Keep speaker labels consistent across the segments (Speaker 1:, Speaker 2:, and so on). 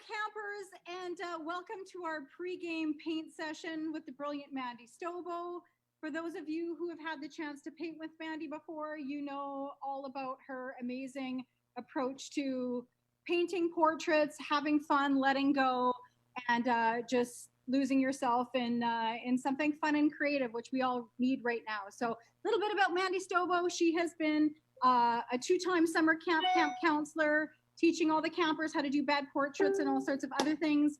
Speaker 1: campers, and welcome to our pregame paint session with the brilliant Mandy Stobo. For those of you who have had the chance to paint with Mandy before, you know all about her amazing approach to painting portraits, having fun, letting go, and just losing yourself in something fun and creative, which we all need right now. So, a little bit about Mandy Stobo. She has been a two-time summer camp counselor, teaching all the campers how to do bad portraits and all sorts of other things.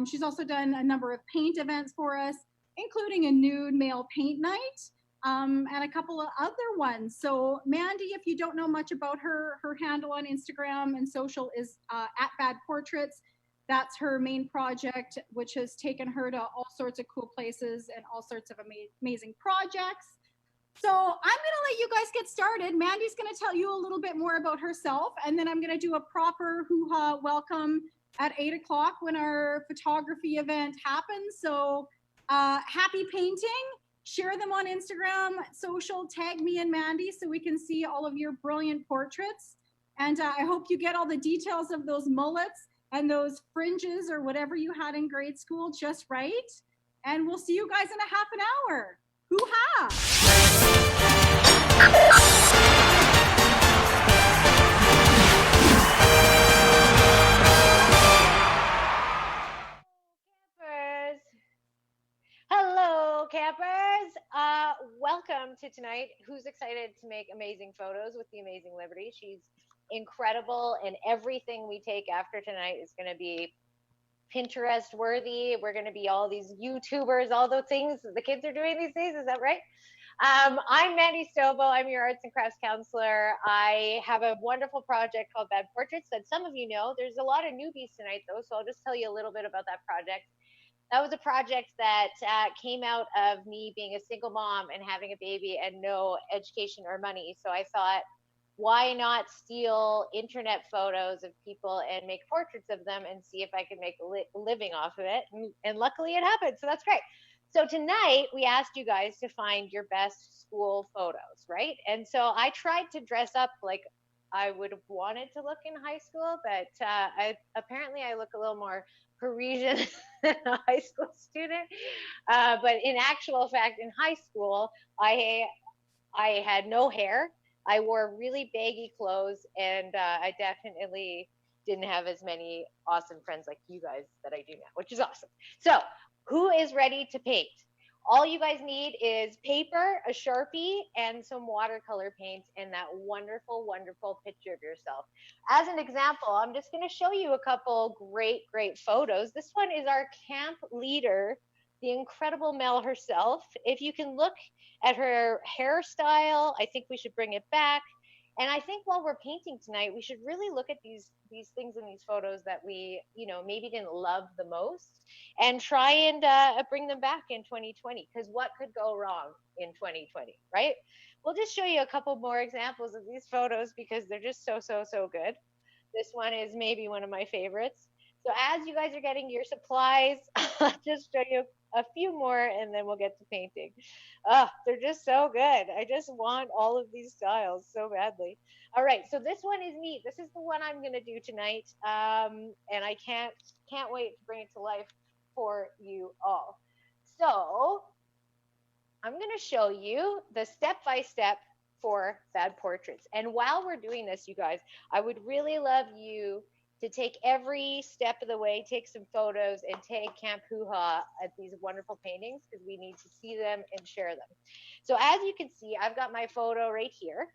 Speaker 1: She's also done a number of paint events for us, including a nude male paint night and a couple of other ones. So Mandy, if you don't know much about her, her handle on Instagram and social is at Bad Portraits. That's her main project, which has taken her to all sorts of cool places and all sorts of amazing projects. So I'm going to let you guys get started. Mandy's going to tell you a little bit more about herself, and then I'm going to do a proper hoo-ha welcome at 8 o'clock when our photography event happens. So happy painting. Share them on Instagram, social, tag me and Mandy so we can see all of your brilliant portraits. And I hope you get all the details of those mullets and those fringes or whatever you had in grade school just right. And we'll see you guys in a half an hour. Hoo-ha!
Speaker 2: Hello, campers. Welcome to tonight. Who's excited to make amazing photos with the Amazing Liberty? She's incredible, and everything we take after tonight is going to be Pinterest worthy. We're going to be all these YouTubers, all those things the kids are doing these days. Is that right? I'm Mandy Stobo. I'm your arts and crafts counselor. I have a wonderful project called Bad Portraits that some of you know. There's a lot of newbies tonight, though, so I'll just tell you a little bit about that project. That was a project that came out of me being a single mom and having a baby and no education or money. So I thought, why not steal internet photos of people and make portraits of them and see if I could make a living off of it? And luckily it happened. So that's great. So tonight we asked you guys to find your best school photos, right? And so I tried to dress up like I would have wanted to look in high school, but apparently I look a little more Parisian than a high school student. But in actual fact, in high school, I had no hair. I wore really baggy clothes, and I definitely didn't have as many awesome friends like you guys that I do now, which is awesome. So who is ready to paint? All you guys need is paper, a Sharpie, and some watercolor paint, and that wonderful, wonderful picture of yourself. As an example, I'm just going to show you a couple great, great photos. This one is our camp leader, the incredible Mel herself. If you can look at her hairstyle, I think we should bring it back. And I think while we're painting tonight, we should really look at these things in these photos that we, maybe didn't love the most, and try and bring them back in 2020. Because what could go wrong in 2020, right? We'll just show you a couple more examples of these photos because they're just so, so, so good. This one is maybe one of my favorites. So as you guys are getting your supplies, I'll just show you a few more and then we'll get to painting. They're just so good. I just want all of these styles so badly. All right, so this one is neat. This is the one I'm going to do tonight, and I can't wait to bring it to life for you all. So I'm going to show you the step-by-step for Bad Portraits. And while we're doing this, you guys, I would really love you to take every step of the way, take some photos, and tag Camp Hoo-Ha at these wonderful paintings because we need to see them and share them. So as you can see, I've got my photo right here.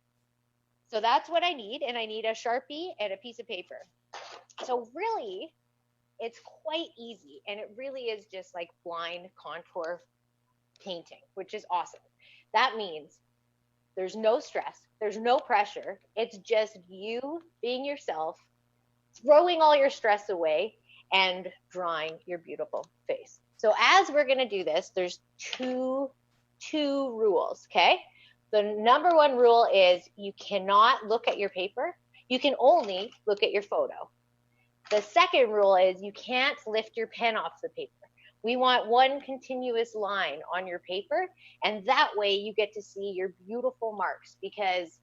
Speaker 2: So that's what I need, and I need a Sharpie and a piece of paper. So really, it's quite easy, and it really is just like blind contour painting, which is awesome. That means there's no stress, there's no pressure. It's just you being yourself, throwing all your stress away and drawing your beautiful face. So as we're going to do this, there's two rules, okay? The number one rule is you cannot look at your paper. You can only look at your photo. The second rule is you can't lift your pen off the paper. We want one continuous line on your paper, and that way you get to see your beautiful marks, because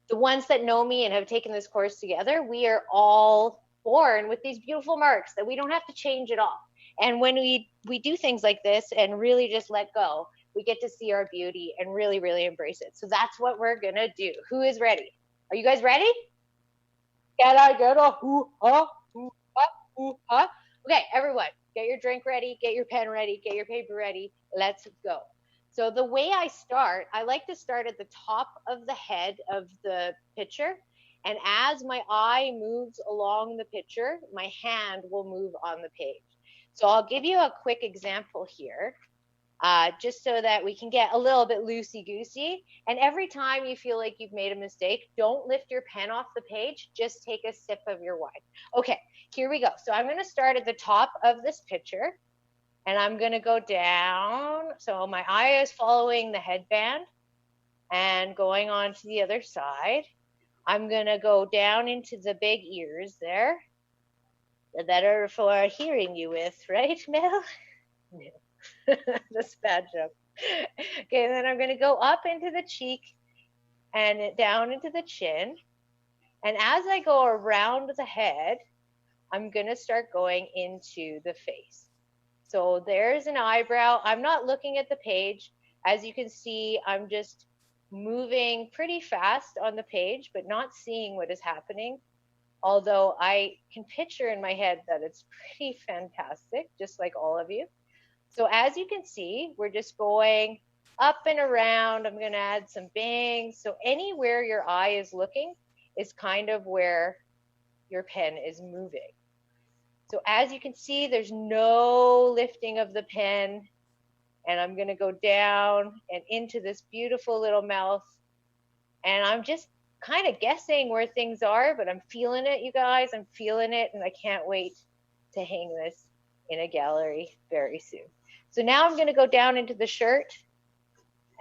Speaker 2: the ones that know me and have taken this course together, we are all born with these beautiful marks that we don't have to change at all. And when we do things like this and really just let go, we get to see our beauty and really, really embrace it. So that's what we're gonna do. Who is ready? Are you guys ready? Can I get a hoo-ha, hoo-ha, hoo-ha? Okay, everyone, get your drink ready, get your pen ready, get your paper ready. Let's go. So the way I start, I like to start at the top of the head of the picture. And as my eye moves along the picture, my hand will move on the page. So I'll give you a quick example here, just so that we can get a little bit loosey-goosey. And every time you feel like you've made a mistake, don't lift your pen off the page. Just take a sip of your wine. Okay, here we go. So I'm going to start at the top of this picture, and I'm going to go down. So my eye is following the headband and going on to the other side. I'm going to go down into the big ears there that are for hearing you with, right, Mel? No. That's a bad joke. Okay, and then I'm going to go up into the cheek and down into the chin. And as I go around the head, I'm going to start going into the face. So there's an eyebrow. I'm not looking at the page. As you can see, I'm just moving pretty fast on the page, but not seeing what is happening. Although I can picture in my head that it's pretty fantastic, just like all of you. So as you can see, we're just going up and around. I'm going to add some bangs. So anywhere your eye is looking is kind of where your pen is moving. So as you can see, there's no lifting of the pen. And I'm going to go down and into this beautiful little mouth. And I'm just kind of guessing where things are, but I'm feeling it, you guys. I'm feeling it, and I can't wait to hang this in a gallery very soon. So now I'm going to go down into the shirt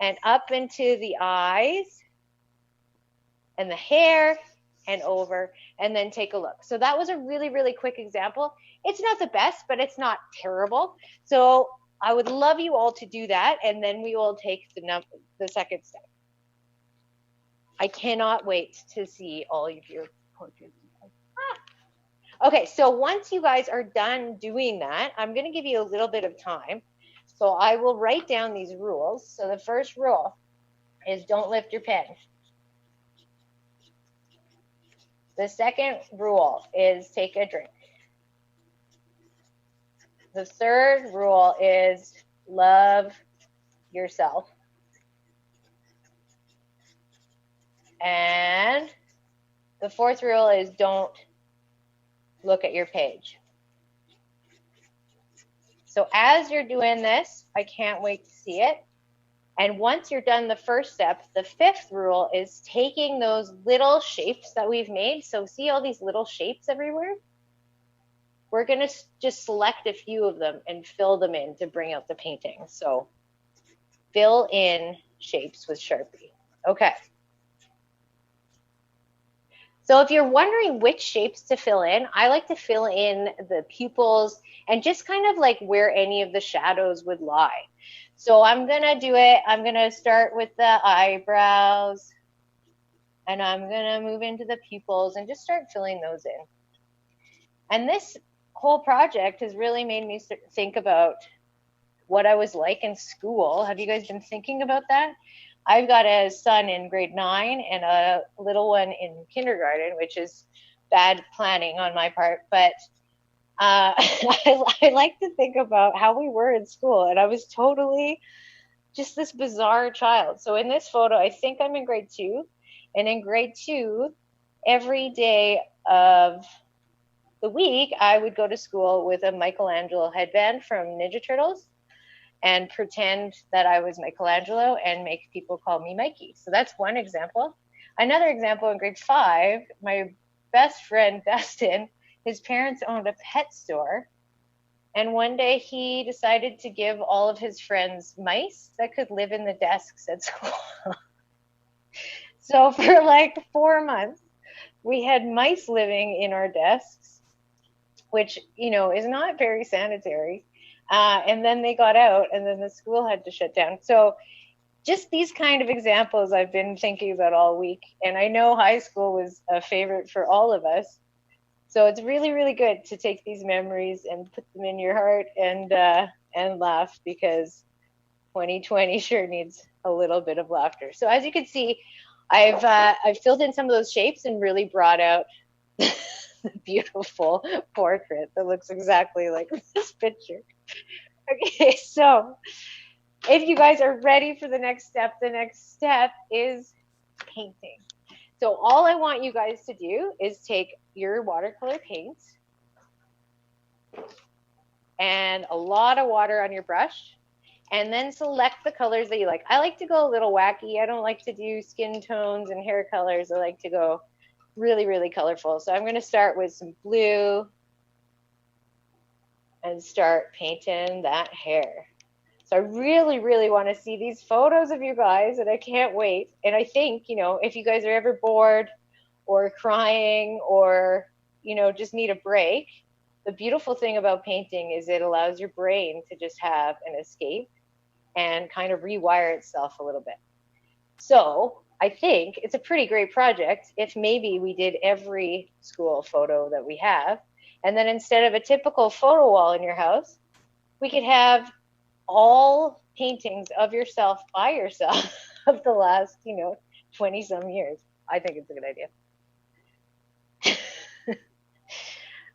Speaker 2: and up into the eyes and the hair and over, and then take a look. So that was a really, really quick example. It's not the best, but it's not terrible. So I would love you all to do that, and then we will take the second step. I cannot wait to see all of your portraits. Okay, so once you guys are done doing that, I'm going to give you a little bit of time. So I will write down these rules. So the first rule is don't lift your pen. The second rule is take a drink. The third rule is love yourself. And the fourth rule is don't look at your page. So as you're doing this, I can't wait to see it. And once you're done the first step, the fifth rule is taking those little shapes that we've made. So see all these little shapes everywhere? We're going to just select a few of them and fill them in to bring out the painting. So fill in shapes with Sharpie. Okay. So if you're wondering which shapes to fill in, I like to fill in the pupils and just kind of like where any of the shadows would lie. So I'm going to do it. I'm going to start with the eyebrows, and I'm going to move into the pupils and just start filling those in. And this whole project has really made me think about what I was like in school. Have you guys been thinking about that? I've got a son in grade 9 and a little one in kindergarten, which is bad planning on my part. But I like to think about how we were in school, and I was totally just this bizarre child. So in this photo, I think I'm in grade 2. And in grade 2, every day of the week, I would go to school with a Michelangelo headband from Ninja Turtles and pretend that I was Michelangelo and make people call me Mikey. So that's one example. Another example, in grade 5, my best friend, Dustin, his parents owned a pet store. And one day he decided to give all of his friends mice that could live in the desks at school. So for like 4 months, we had mice living in our desks, which, you know, is not very sanitary. And then they got out, and then the school had to shut down. So just these kind of examples I've been thinking about all week. And I know high school was a favorite for all of us. So it's really, really good to take these memories and put them in your heart and laugh, because 2020 sure needs a little bit of laughter. So as you can see, I've filled in some of those shapes and really brought out the beautiful portrait that looks exactly like this picture. Okay, so if you guys are ready for the next step is painting. So all I want you guys to do is take your watercolor paints and a lot of water on your brush, and then select the colors that you like. I like to go a little wacky. I don't like to do skin tones and hair colors. I like to go really, really colorful. So I'm going to start with some blue and start painting that hair. So I really, really want to see these photos of you guys, and I can't wait. And I think, if you guys are ever bored or crying or, just need a break, the beautiful thing about painting is it allows your brain to just have an escape and kind of rewire itself a little bit. So I think it's a pretty great project if maybe we did every school photo that we have. And then instead of a typical photo wall in your house, we could have all paintings of yourself by yourself of the last, 20 some years. I think it's a good idea.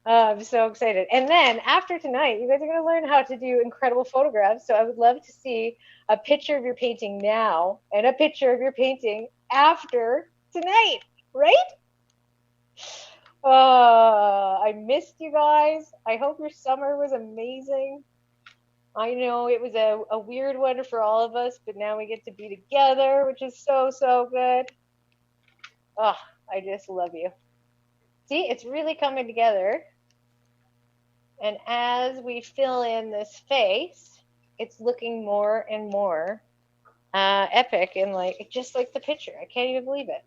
Speaker 2: I'm so excited. And then after tonight, you guys are going to learn how to do incredible photographs. So I would love to see a picture of your painting now and a picture of your painting after tonight, right? I missed you guys. I hope your summer was amazing. I know it was a weird one for all of us, but now we get to be together, which is so, so good. Oh, I just love you. See, it's really coming together. And as we fill in this face, it's looking more and more epic and just like the picture. I can't even believe it.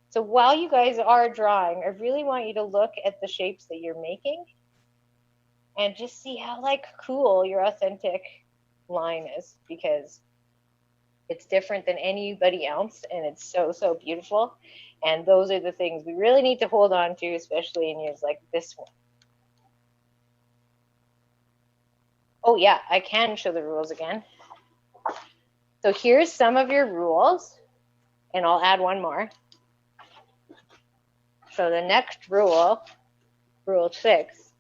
Speaker 2: So while you guys are drawing, I really want you to look at the shapes that you're making and just see how cool your authentic line is, because it's different than anybody else and it's so, so beautiful. And those are the things we really need to hold on to, especially in years like this one. Oh yeah, I can show the rules again. So here's some of your rules, and I'll add one more. So the next rule, rule 6,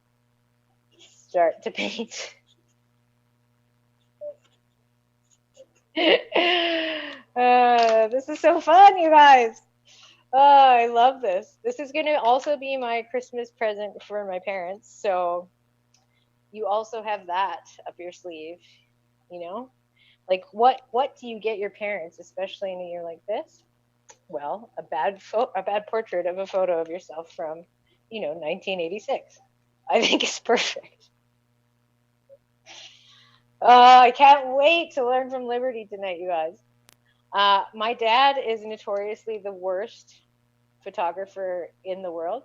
Speaker 2: start to paint. This is so fun, you guys. Oh, I love this. This is going to also be my Christmas present for my parents. So you also have that up your sleeve, what do you get your parents, especially in a year like this? Well, a bad portrait of a photo of yourself from 1986. I think it's perfect. I can't wait to learn from Liberty tonight, you guys. My dad is notoriously the worst photographer in the world.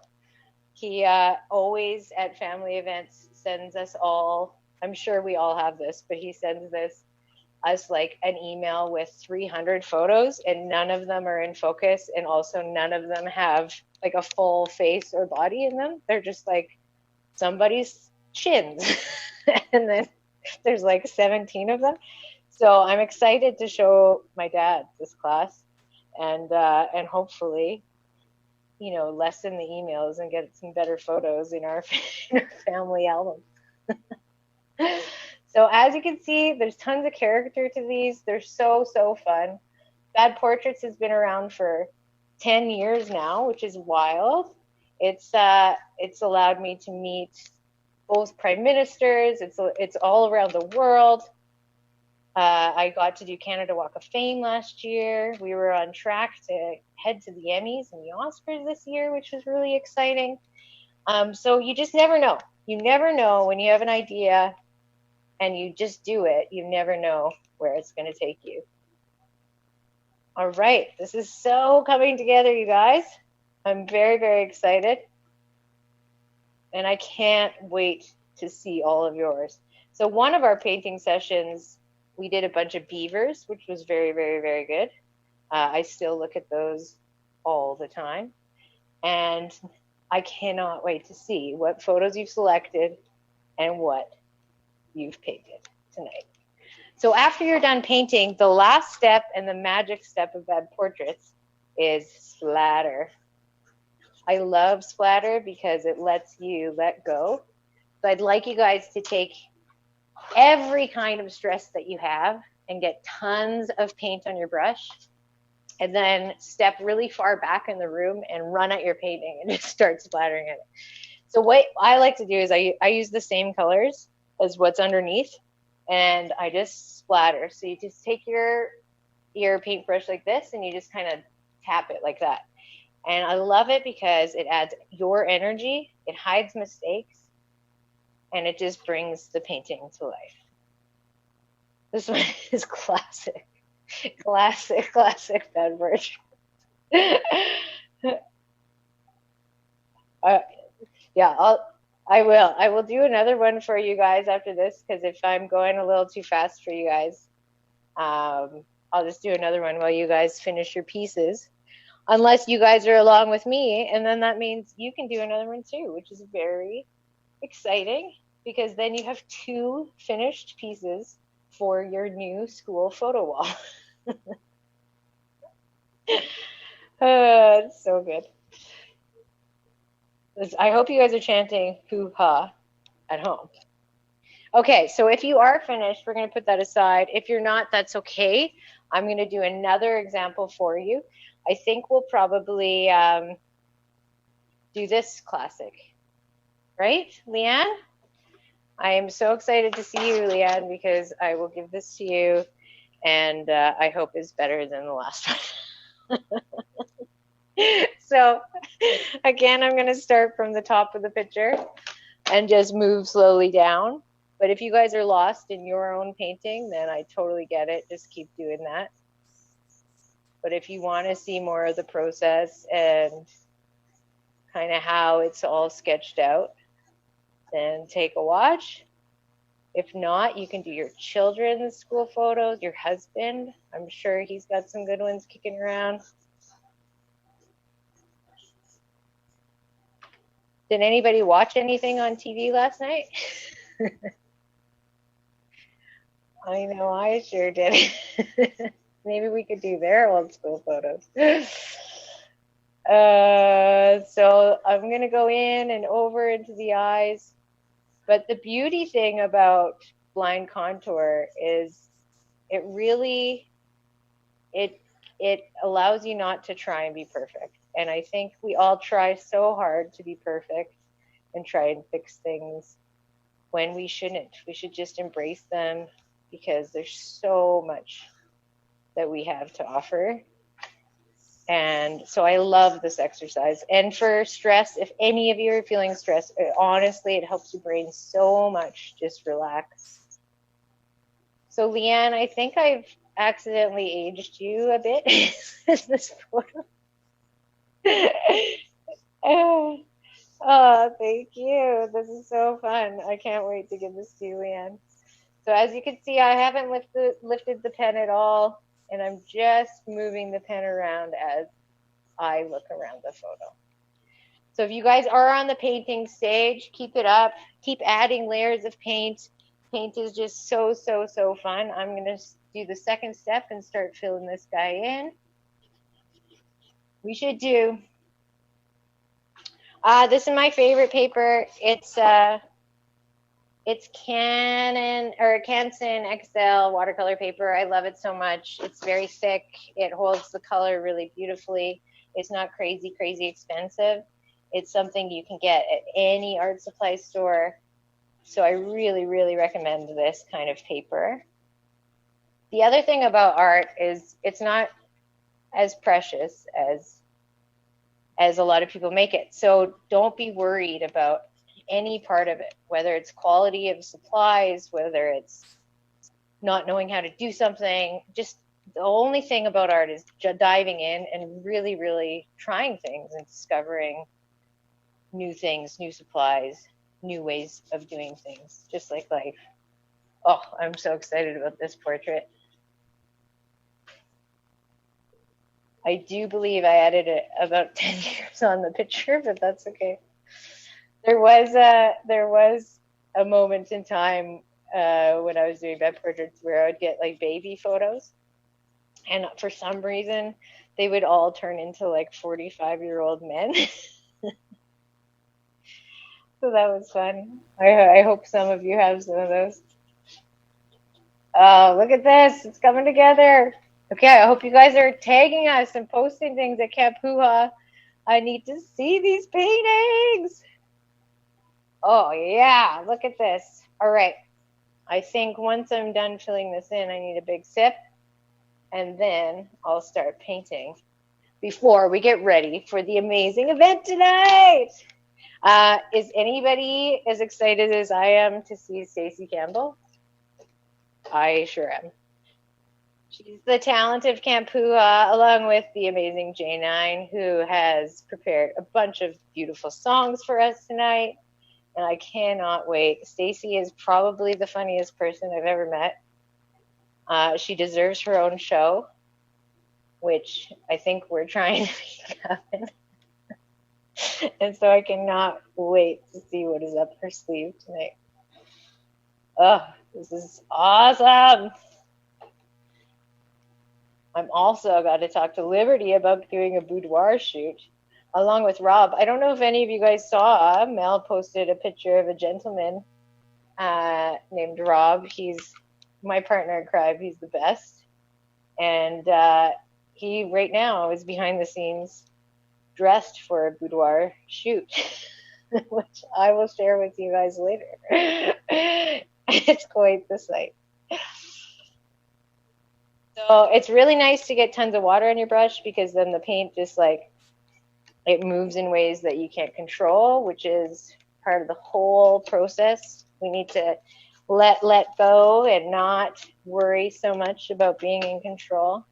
Speaker 2: He always at family events sends us all, I'm sure we all have this, but he sends us an email with 300 photos, and none of them are in focus, and also none of them have a full face or body in them. They're just somebody's shins. And then there's 17 of them. So I'm excited to show my dad this class and hopefully lessen the emails and get some better photos in our family album. So as you can see, there's tons of character to these. They're so, so fun. Bad Portraits has been around for 10 years now, which is wild. It's allowed me to meet both prime ministers. It's all around the world. I got to do Canada Walk of Fame last year. We were on track to head to the Emmys and the Oscars this year, which was really exciting. So you just never know. You never know when you have an idea and you just do it. You never know where it's going to take you. All right. This is so coming together, you guys. I'm very, very excited. And I can't wait to see all of yours. So one of our painting sessions, we did a bunch of beavers, which was very, very, very good. I still look at those all the time. And I cannot wait to see what photos you've selected and what you've painted tonight. So after you're done painting, the last step and the magic step of bad portraits is splatter. I love splatter because it lets you let go. So I'd like you guys to take every kind of stress that you have and get tons of paint on your brush, and then step really far back in the room and run at your painting and just start splattering it. So what I like to do is I use the same colors as what's underneath, and I just splatter. So you just take your paintbrush like this and you just kind of tap it like that. And I love it because it adds your energy, it hides mistakes, and it just brings the painting to life. This one is classic. Classic bad portrait. Yeah, I will do another one for you guys after this, because if I'm going a little too fast for you guys, I'll just do another one while you guys finish your pieces, unless you guys are along with me, and then that means you can do another one too, which is very exciting, because then you have 2 finished pieces for your new school photo wall. It's so good. I hope you guys are chanting hoo-ha at home. Okay, so if you are finished, we're going to put that aside. If you're not, that's okay. I'm going to do another example for you. I think we'll probably do this classic. Right, Leanne? I am so excited to see you, Leanne, because I will give this to you, and I hope is better than the last one. So again, I'm going to start from the top of the picture and just move slowly down. But if you guys are lost in your own painting, then I totally get it. Just keep doing that. But if you want to see more of the process and kind of how it's all sketched out, then take a watch. If not, you can do your children's school photos, your husband. I'm sure he's got some good ones kicking around. Did anybody watch anything on TV last night? I know I sure did. Maybe we could do their old school photos. So I'm going to go in and over into the eyes. But the beauty thing about blind contour is it really, it allows you not to try and be perfect. And I think we all try so hard to be perfect and try and fix things when we shouldn't. We should just embrace them, because there's so much that we have to offer. And so I love this exercise. And for stress, if any of you are feeling stressed, honestly, it helps your brain so much. Just relax. So Leanne, I think I've accidentally aged you a bit in this photo. Oh, thank you. This is so fun. I can't wait to give this to you, Leanne. So as you can see, I haven't lifted the pen at all, and I'm just moving the pen around as I look around the photo. So if you guys are on the painting stage, keep it up. Keep adding layers of paint. Paint is just so fun. I'm going to do the second step and start filling this guy in. We should do, this is my favorite paper. It's Canson XL watercolor paper. I love it so much. It's very thick. It holds the color really beautifully. It's not crazy expensive. It's something you can get at any art supply store. So I really recommend this kind of paper. The other thing about art is it's not as precious as a lot of people make it. So don't be worried about any part of it, whether it's quality of supplies, whether it's not knowing how to do something. Just the only thing about art is diving in and really trying things and discovering new things, new supplies, new ways of doing things, just like life. Oh, I'm so excited about this portrait. I do believe I added about 10 years on the picture, but that's okay. There was a moment in time when I was doing bed portraits where I would get like baby photos, and for some reason they would all turn into like 45-year-old men. So that was fun. I hope some of you have some of those. Oh, look at this. It's coming together. Okay, I hope you guys are tagging us and posting things at Camp Hoo Ha. I need to see these paintings. Oh, yeah, look at this. All right. I think once I'm done filling this in, I need a big sip, and then I'll start painting before we get ready for the amazing event tonight. Is anybody as excited as I am to see Stacey Campbell? I sure am. She's the talent of Camp Hoo Ha, along with the amazing J9, who has prepared a bunch of beautiful songs for us tonight. And I cannot wait. Stacey is probably the funniest person I've ever met. She deserves her own show, which I think we're trying to make happen. And so I cannot wait to see what is up her sleeve tonight. Oh, this is awesome. I'm also got to talk to Liberty about doing a boudoir shoot along with Rob. I don't know if any of you guys saw, Mel posted a picture of a gentleman named Rob. He's my partner in crime. He's the best. And he right now is behind the scenes dressed for a boudoir shoot, which I will share with you guys later. It's quite the sight. So it's really nice to get tons of water on your brush, because then the paint just like, it moves in ways that you can't control, which is part of the whole process. We need to let go and not worry so much about being in control.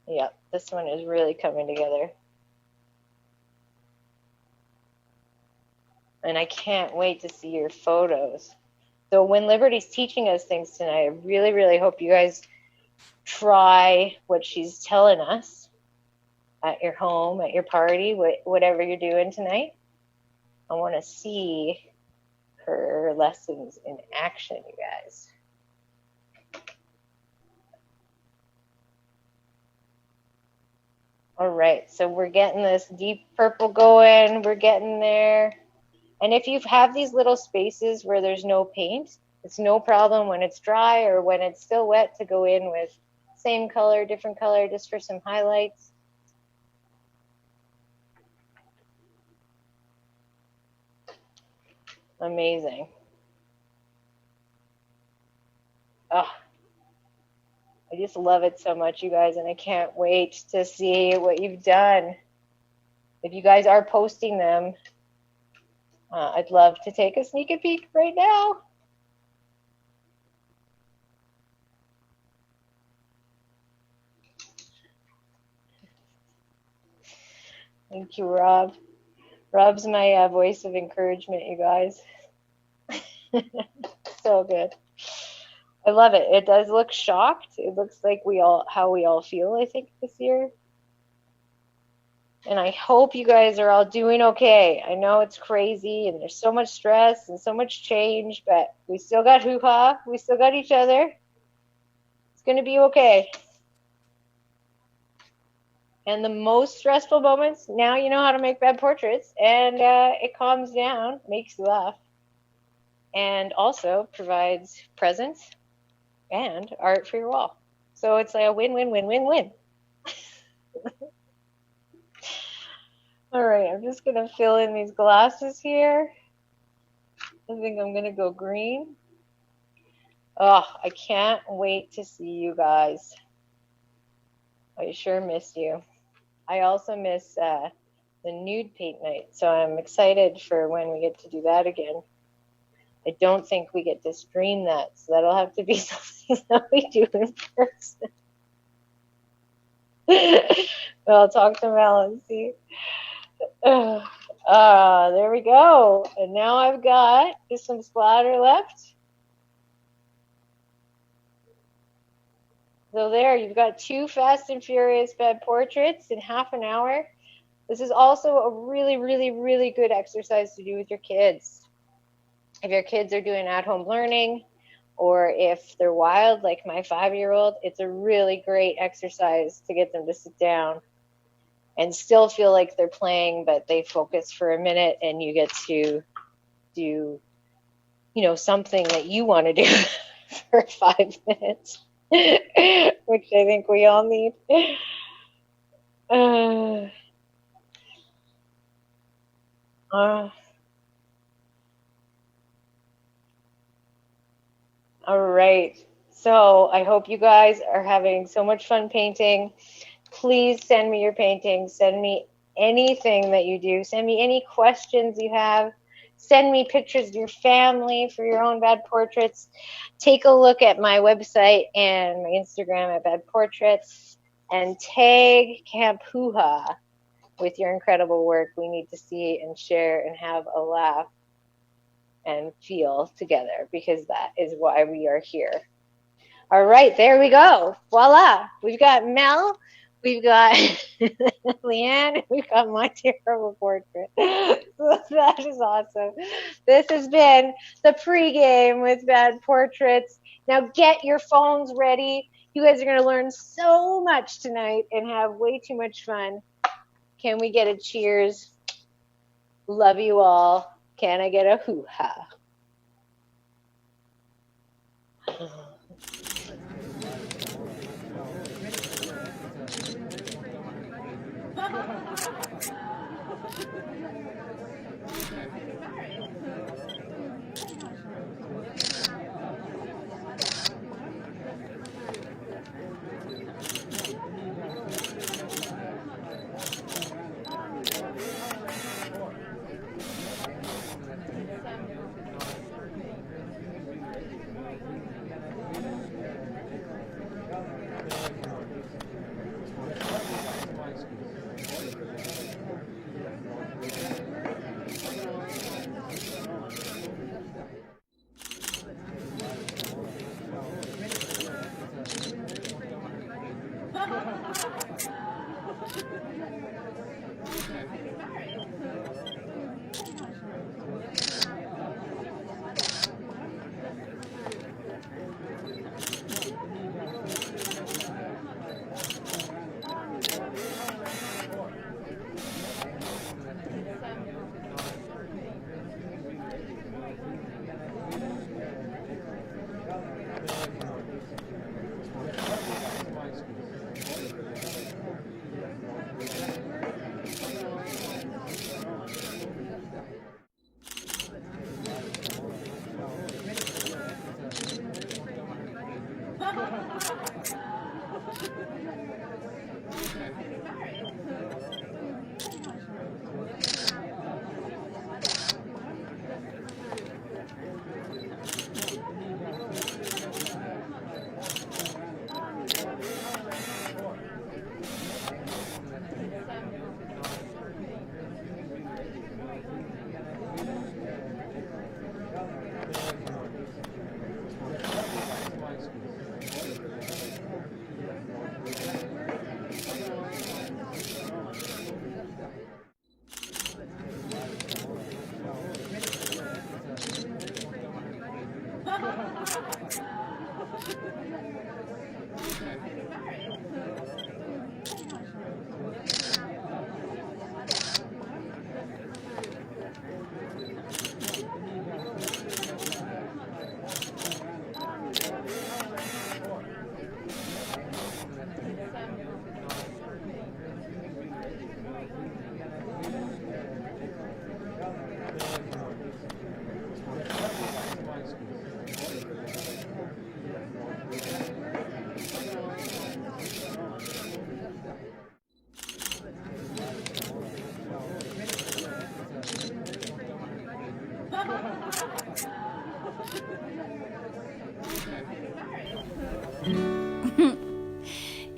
Speaker 2: Yep, this one is really coming together. And I can't wait to see your photos. So when Liberty's teaching us things tonight, I really, really hope you guys try what she's telling us at your home, at your party, whatever you're doing tonight. I want to see her lessons in action, you guys. All right, so we're getting this deep purple going. We're getting there. And if you have these little spaces where there's no paint, it's no problem when it's dry or when it's still wet to go in with same color, different color, just for some highlights. Amazing. Oh, I just love it so much, you guys, and I can't wait to see what you've done. If you guys are posting them, I'd love to take a sneak peek right now. Thank you, Rob. Rob's my voice of encouragement, you guys. So good. I love it. It does look shocked. It looks like how we all feel, I think, this year. And I hope you guys are all doing okay. I know it's crazy and there's so much stress and so much change, but we still got Hoo Ha. We still got each other. It's going to be okay. And the most stressful moments, now you know how to make bad portraits, and it calms down, makes you laugh, and also provides presents and art for your wall. So it's like a win-win-win-win-win. All right, I'm just going to fill in these glasses here. I think I'm going to go green. Oh, I can't wait to see you guys. I sure miss you. I also miss the nude paint night, so I'm excited for when we get to do that again. I don't think we get to stream that, so that'll have to be something that we do in person. Well, I'll talk to Mel and see. There we go. And now I've got just some splatter left. So there, you've got 2 Fast and Furious bed portraits in half an hour. This is also a really, really, really good exercise to do with your kids. If your kids are doing at-home learning, or if they're wild like my 5-year-old, it's a really great exercise to get them to sit down and still feel like they're playing, but they focus for a minute and you get to do, something that you want to do for 5 minutes, which I think we all need. All right. So I hope you guys are having so much fun painting. Please send me your paintings. Send me anything that you do. Send me any questions you have. Send me pictures of your family for your own bad portraits. Take a look at my website and my Instagram at Bad Portraits, and tag Camp Hoo Ha with your incredible work. We need to see and share and have a laugh and feel together, because that is why we are here. All right, there we go. Voila. We've got Mel, we've got Leanne, we've got my terrible portrait. That is awesome. This has been the pregame with Bad Portraits. Now get your phones ready. You guys are going to learn so much tonight and have way too much fun. Can we get a cheers? Love you all. Can I get a hoo-ha?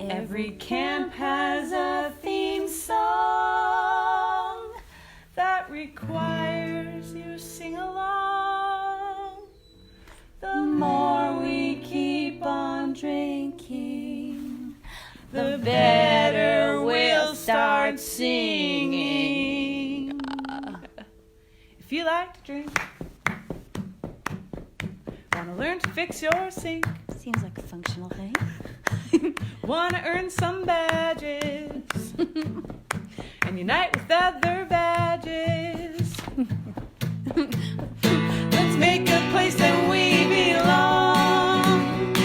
Speaker 3: Every camp has a theme song that requires you sing along. The more we keep on drinking, start singing. If you like to drink, wanna learn to fix your sink,
Speaker 4: Seems like a functional thing.
Speaker 3: wanna earn some badges, and unite with other badges. Let's make a place that we belong,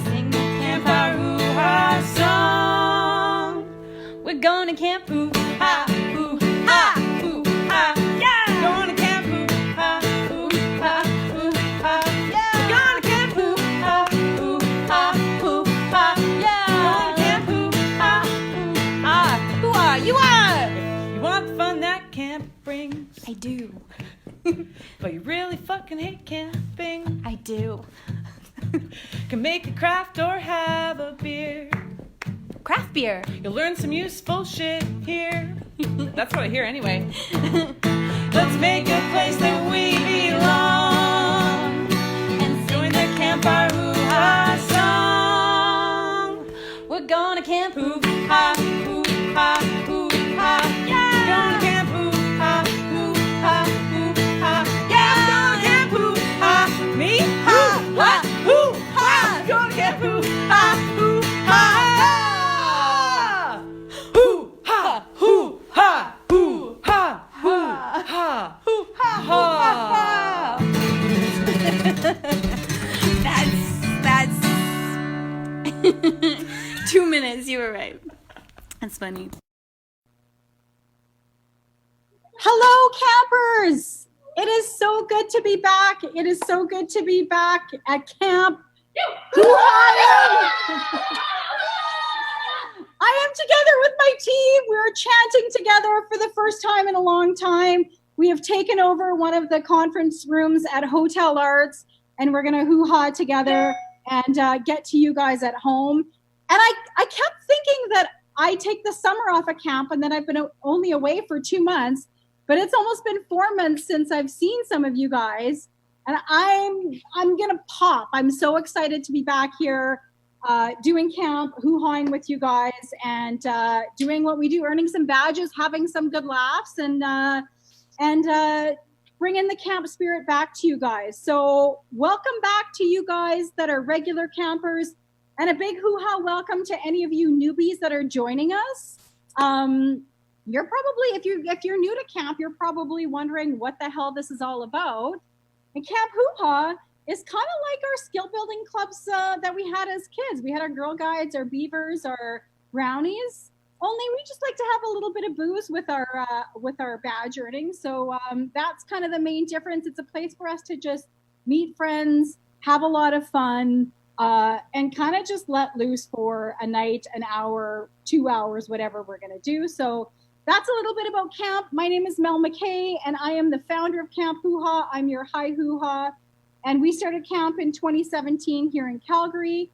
Speaker 4: Sing the
Speaker 3: campfire hoo-ha song.
Speaker 4: We're going to camp.
Speaker 3: Hoo-ha, hoo-ha, hoo-ha, yeah! Going to camp, hoo-ha, hoo-ha, hoo-ha, yeah! We're going to camp, hoo-ha, hoo-ha, hoo-ha, yeah! Going to camp, hoo-ha, hoo-ha.
Speaker 4: Who are you? Are?
Speaker 3: You want the fun that camp brings,
Speaker 4: I do.
Speaker 3: but you really fucking hate camping.
Speaker 4: I do.
Speaker 3: Can make a craft or have a beer.
Speaker 4: Craft beer.
Speaker 3: You'll learn some useful shit here. That's what I hear anyway. Let's make a place that we belong,
Speaker 4: And
Speaker 3: join the campfire hoo-ha song.
Speaker 4: we're going to camp.
Speaker 3: Hoo-ha, hoo-ha, hoo-ha, yeah! Gonna camp, hoo-ha, hoo-ha, hoo-ha, yeah! Gonna camp, hoo-ha, me, hoo-ha, hoo-ha! Gonna camp, hoo-ha, hoo-ha, hoo-ha, hoo-ha, hoo-ha, hoo-ha, hoo-ha.
Speaker 4: That's 2 minutes. You were right. That's funny.
Speaker 1: Hello, campers! It is so good to be back. It is so good to be back at camp. Hoo-ha! I am together with my team. We're chanting together for the first time in a long time. We have taken over one of the conference rooms at Hotel Arts, and we're going to hoo-ha together and get to you guys at home. And I kept thinking that I take the summer off of camp, and then I've been only away for 2 months. But it's almost been 4 months since I've seen some of you guys, and I'm gonna pop. I'm so excited to be back here, doing camp, hoo-hawing with you guys, and doing what we do, earning some badges, having some good laughs, and bringing the camp spirit back to you guys. So welcome back to you guys that are regular campers, and a big hoo-ha welcome to any of you newbies that are joining us. You're probably, if you're new to camp, you're probably wondering what the hell this is all about. And Camp Hoo-Ha is kind of like our skill building clubs that we had as kids. We had our Girl Guides, our Beavers, our Brownies. Only we just like to have a little bit of booze with our badge earning. So that's kind of the main difference. It's a place for us to just meet friends, have a lot of fun, and kind of just let loose for a night, an hour, 2 hours, whatever we're gonna do. So that's a little bit about camp. My name is Mel McKay, and I am the founder of Camp Hoo-Ha. I'm your Hi Hoo-Ha. And we started camp in 2017 here in Calgary,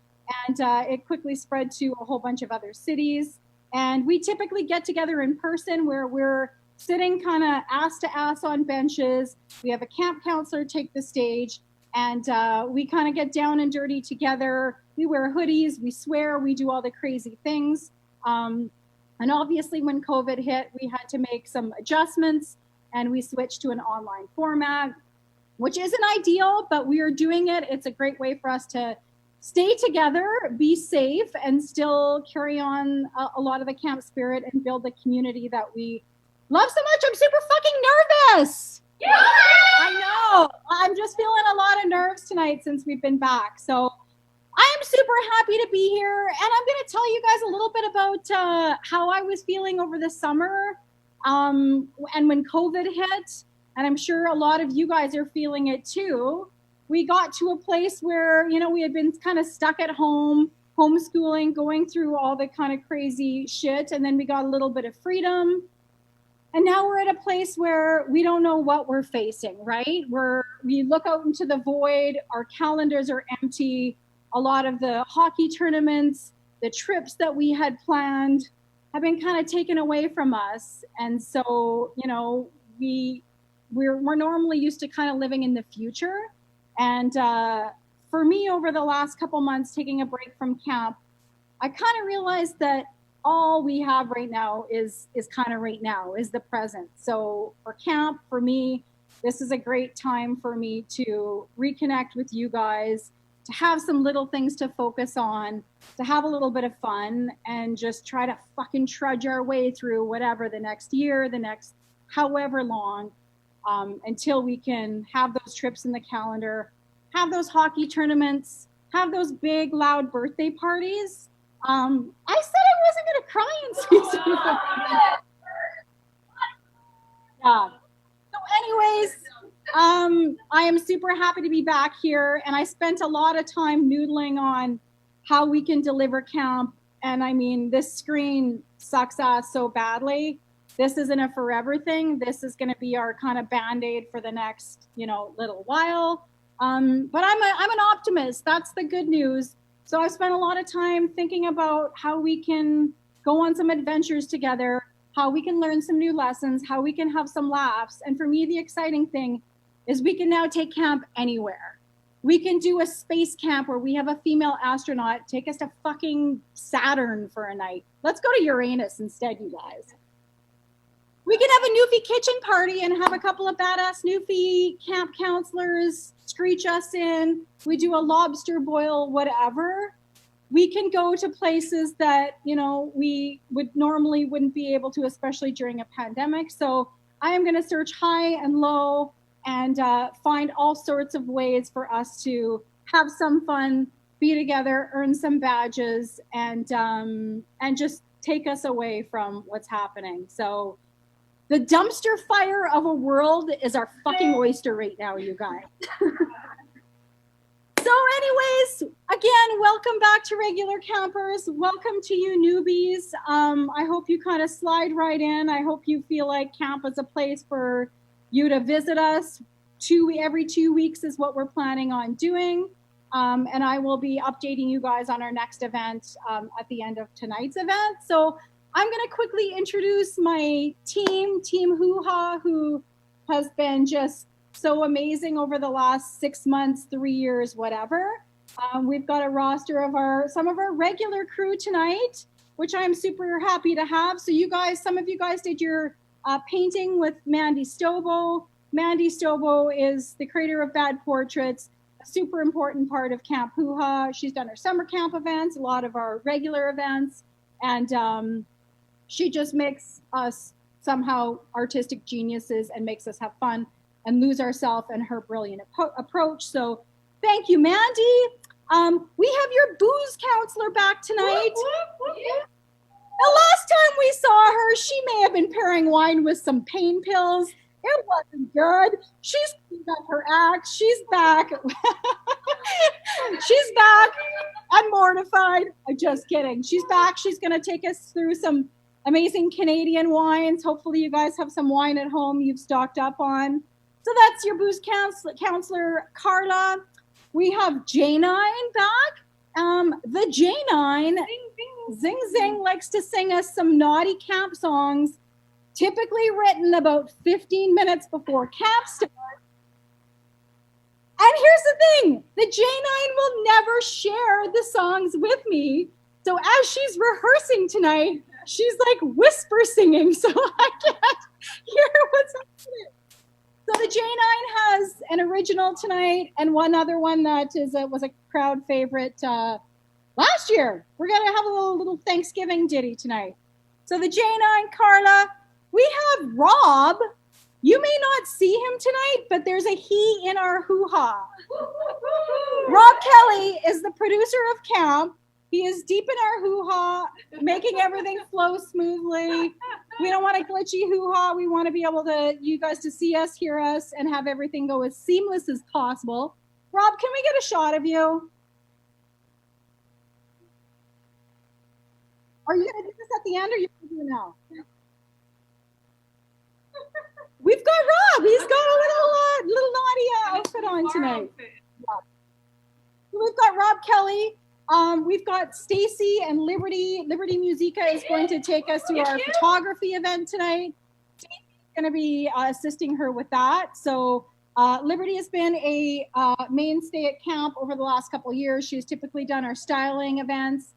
Speaker 1: and it quickly spread to a whole bunch of other cities. And we typically get together in person where we're sitting kind of ass to ass on benches. We have a camp counselor take the stage, and we kind of get down and dirty together. We wear hoodies, we swear, we do all the crazy things. And obviously when COVID hit, we had to make some adjustments, and we switched to an online format, which isn't ideal, but we are doing it. It's a great way for us to stay together, be safe, and still carry on a lot of the camp spirit and build the community that we love so much. I'm super fucking nervous. I know. I'm just feeling a lot of nerves tonight since we've been back. So I'm super happy to be here, and I'm going to tell you guys a little bit about how I was feeling over the summer and when COVID hit, and I'm sure a lot of you guys are feeling it too. We got to a place where, you know, we had been kind of stuck at home, homeschooling, going through all the kind of crazy shit, and then we got a little bit of freedom. And now we're at a place where we don't know what we're facing, right? We look out into the void, our calendars are empty. A lot of the hockey tournaments, the trips that we had planned have been kind of taken away from us. And so, you know, we're normally used to kind of living in the future. And for me, over the last couple months, taking a break from camp, I kind of realized that all we have right now is kind of right now, is the present. So for camp, for me, this is a great time for me to reconnect with you guys, to have some little things to focus on, to have a little bit of fun, and just try to fucking trudge our way through whatever the next year, the next however long, until we can have those trips in the calendar, have those hockey tournaments, have those big loud birthday parties. I said I wasn't going to cry in season. Yeah. So anyways, I am super happy to be back here, and I spent a lot of time noodling on how we can deliver camp. And I mean, this screen sucks ass so badly. This isn't a forever thing. This is going to be our kind of Band-Aid for the next, little while. But I'm an optimist. That's the good news. So I've spent a lot of time thinking about how we can go on some adventures together, how we can learn some new lessons, how we can have some laughs. And for me, the exciting thing is we can now take camp anywhere. We can do a space camp where we have a female astronaut take us to fucking Saturn for a night. Let's go to Uranus instead, you guys. We can have a Newfie kitchen party and have a couple of badass Newfie camp counselors screech us in. We do a lobster boil, whatever. We can go to places that, we wouldn't be able to, especially during a pandemic. So I am going to search high and low and find all sorts of ways for us to have some fun, be together, earn some badges, and just take us away from what's happening. So the dumpster fire of a world is our fucking oyster right now, you guys. So anyways, again, welcome back to regular campers. Welcome to you newbies. I hope you kind of slide right in. I hope you feel like camp is a place for you to visit us. Every 2 weeks is what we're planning on doing. And I will be updating you guys on our next event at the end of tonight's event. So I'm going to quickly introduce my team, Team Hoo Ha, who has been just so amazing over the last 6 months, 3 years, whatever. We've got a roster of some of our regular crew tonight, which I'm super happy to have. So some of you guys did your painting with Mandy Stobo. Mandy Stobo is the creator of Bad Portraits, a super important part of Camp Hoo Ha. She's done our summer camp events, a lot of our regular events, and she just makes us somehow artistic geniuses and makes us have fun and lose ourselves in her brilliant approach. So thank you, Mandy. We have your booze counselor back tonight. The last time we saw her, she may have been pairing wine with some pain pills. It wasn't good. She's got her act. She's back. She's back. I'm mortified. I'm just kidding. She's back. She's going to take us through some amazing Canadian wines. Hopefully you guys have some wine at home you've stocked up on. So that's your booze counselor, Carla. We have J9 back. The J9, Zing Zing, likes to sing us some naughty camp songs, typically written about 15 minutes before camp starts. And here's the thing, the J9 will never share the songs with me. So as she's rehearsing tonight, she's like whisper singing, so I can't hear what's happening. So the J9 has an original tonight and one other one that was a crowd favorite last year. We're going to have a little Thanksgiving ditty tonight. So the J9, Carla. We have Rob. You may not see him tonight, but there's a he in our hoo-ha. Rob Kelly is the producer of camp. He is deep in our hoo-ha, making everything flow smoothly. We don't want a glitchy hoo-ha. We want to be able to, you guys to see us, hear us, and have everything go as seamless as possible. Rob, can we get a shot of you? Are you going to do this at the end or are you going to do it now? We've got Rob. He's got a little naughty outfit on tonight. Yeah. We've got Rob Kelly. We've got Stacy and Liberty. Liberty Musica is going to take us to our photography event tonight. Stacy's going to be assisting her with that. So Liberty has been a mainstay at camp over the last couple of years. She's typically done our styling events.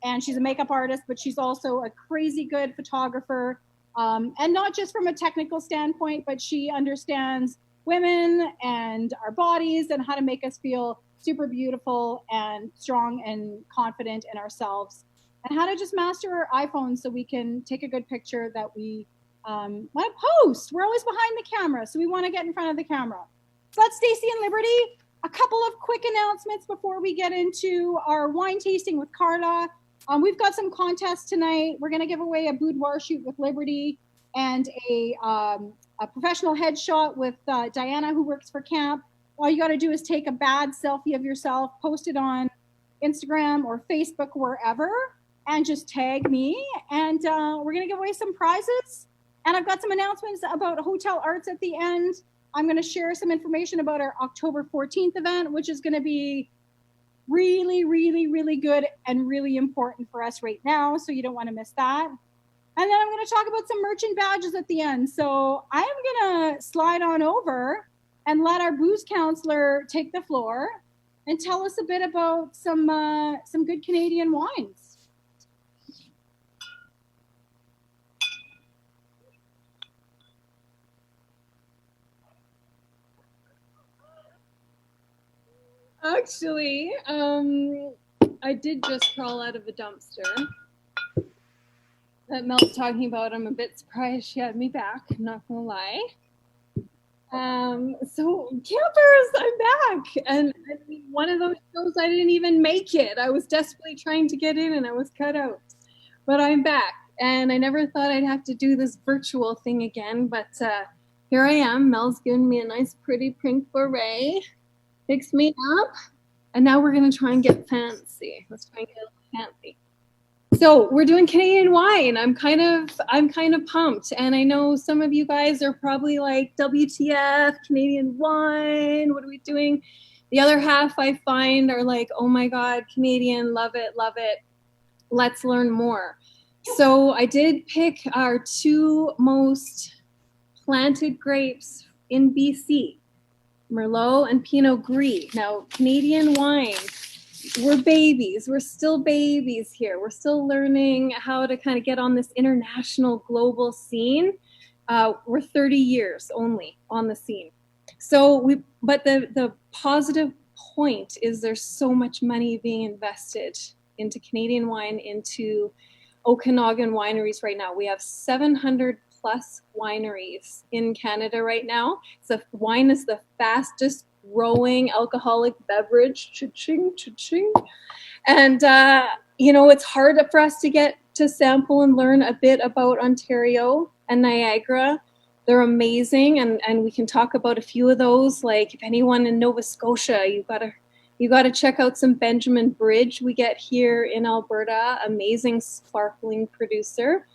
Speaker 1: and she's a makeup artist, but she's also a crazy good photographer. And not just from a technical standpoint, but she understands women and our bodies and how to make us feel super beautiful and strong and confident in ourselves, and how to just master our iPhones so we can take a good picture that we want to post. We're always behind the camera, so we want to get in front of the camera. So that's Stacy and Liberty. A couple of quick announcements before we get into our wine tasting with Carla. We've got some contests tonight. We're going to give away a boudoir shoot with Liberty and a professional headshot with Diana, who works for camp. All you got to do is take a bad selfie of yourself, post it on Instagram or Facebook, wherever, and just tag me. And we're going to give away some prizes. And I've got some announcements about Hotel Arts at the end. I'm going to share some information about our October 14th event, which is going to be really, really, really good and really important for us right now. So you don't want to miss that. And then I'm going to talk about some merchant badges at the end. So I am going to slide on over and let our booze counselor take the floor and tell us a bit about some good Canadian wines.
Speaker 5: Actually, I did just crawl out of a dumpster that Mel's talking about. I'm a bit surprised she had me back, I'm not gonna lie. So campers, I'm back, and one of those shows I didn't even make it. I was desperately trying to get in and I was cut out, but I'm back, and I never thought I'd have to do this virtual thing again, but here I am. Mel's given me a nice pretty pink beret, fixed me up, and now we're gonna try and get fancy. Let's try and get a little fancy. So we're doing Canadian wine. I'm kind of pumped, and I know some of you guys are probably like, WTF, Canadian wine, what are we doing? The other half I find are like, oh my God, Canadian, love it, let's learn more. So I did pick our two most planted grapes in BC, Merlot and Pinot Gris. Now, Canadian wine, we're babies. We're still babies here. We're still learning how to kind of get on this international global scene. We're 30 years only on the scene. But the positive point is there's so much money being invested into Canadian wine, into Okanagan wineries right now. We have 700 plus wineries in Canada right now. So wine is the fastest growing alcoholic beverage. Cha-ching, cha-ching. And, it's hard for us to get to sample and learn a bit about Ontario and Niagara. They're amazing. And we can talk about a few of those. Like if anyone in Nova Scotia, you got to check out some Benjamin Bridge we get here in Alberta. Amazing sparkling producer.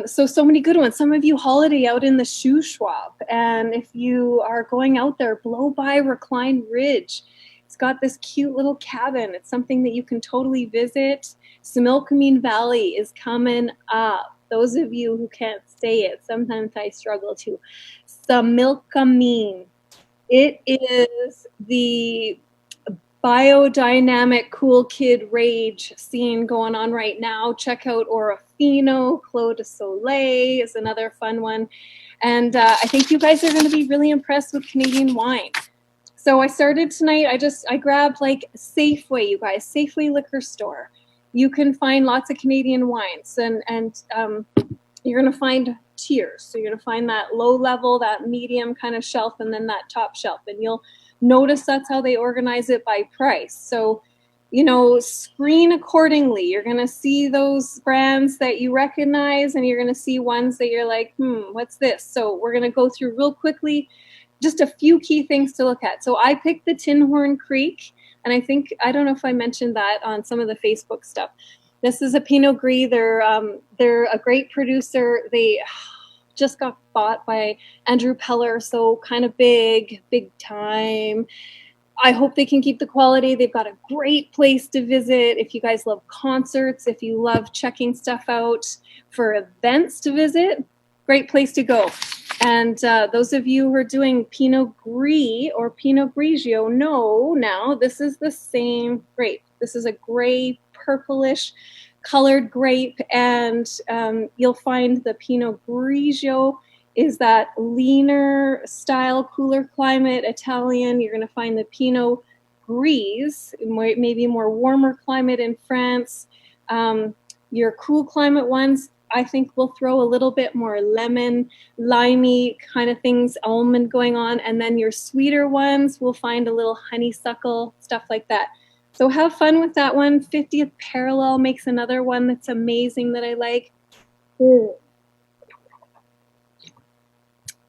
Speaker 5: So many good ones. Some of you holiday out in the Shuswap, and if you are going out there, blow by Recline Ridge. It's got this cute little cabin. It's something that you can totally visit. Similkameen Valley is coming up. Those of you who can't say it, sometimes I struggle to. Similkameen. It is the biodynamic cool kid rage scene going on right now. Check out Orofino. Clos de Soleil is another fun one. And I think you guys are going to be really impressed with Canadian wine. So I started tonight, I grabbed like Safeway, you guys, Safeway liquor store. You can find lots of Canadian wines, and you're going to find tiers. So you're going to find that low level, that medium kind of shelf, and then that top shelf. And you'll notice that's how they organize it by price. So, screen accordingly. You're going to see those brands that you recognize, and you're going to see ones that you're like, what's this? So we're going to go through real quickly just a few key things to look at. So I picked the Tinhorn Creek, and I don't know if I mentioned that on some of the Facebook stuff. This is a Pinot Gris. They're a great producer. They just got bought by Andrew Peller, so kind of big time. I hope they can keep the quality. They've got a great place to visit. If you guys love concerts, if you love checking stuff out for events to visit, great place to go. And those of you who are doing Pinot Gris or Pinot Grigio know now this is the same grape. This is a gray purplish colored grape, and you'll find the Pinot Grigio is that leaner style, cooler climate Italian. You're going to find the Pinot Gris, maybe more warmer climate in France. Your cool climate ones, I think we'll throw a little bit more lemon, limey kind of things, almond going on. And then your sweeter ones, we'll find a little honeysuckle, stuff like that. So have fun with that one. 50th Parallel makes another one that's amazing that I like.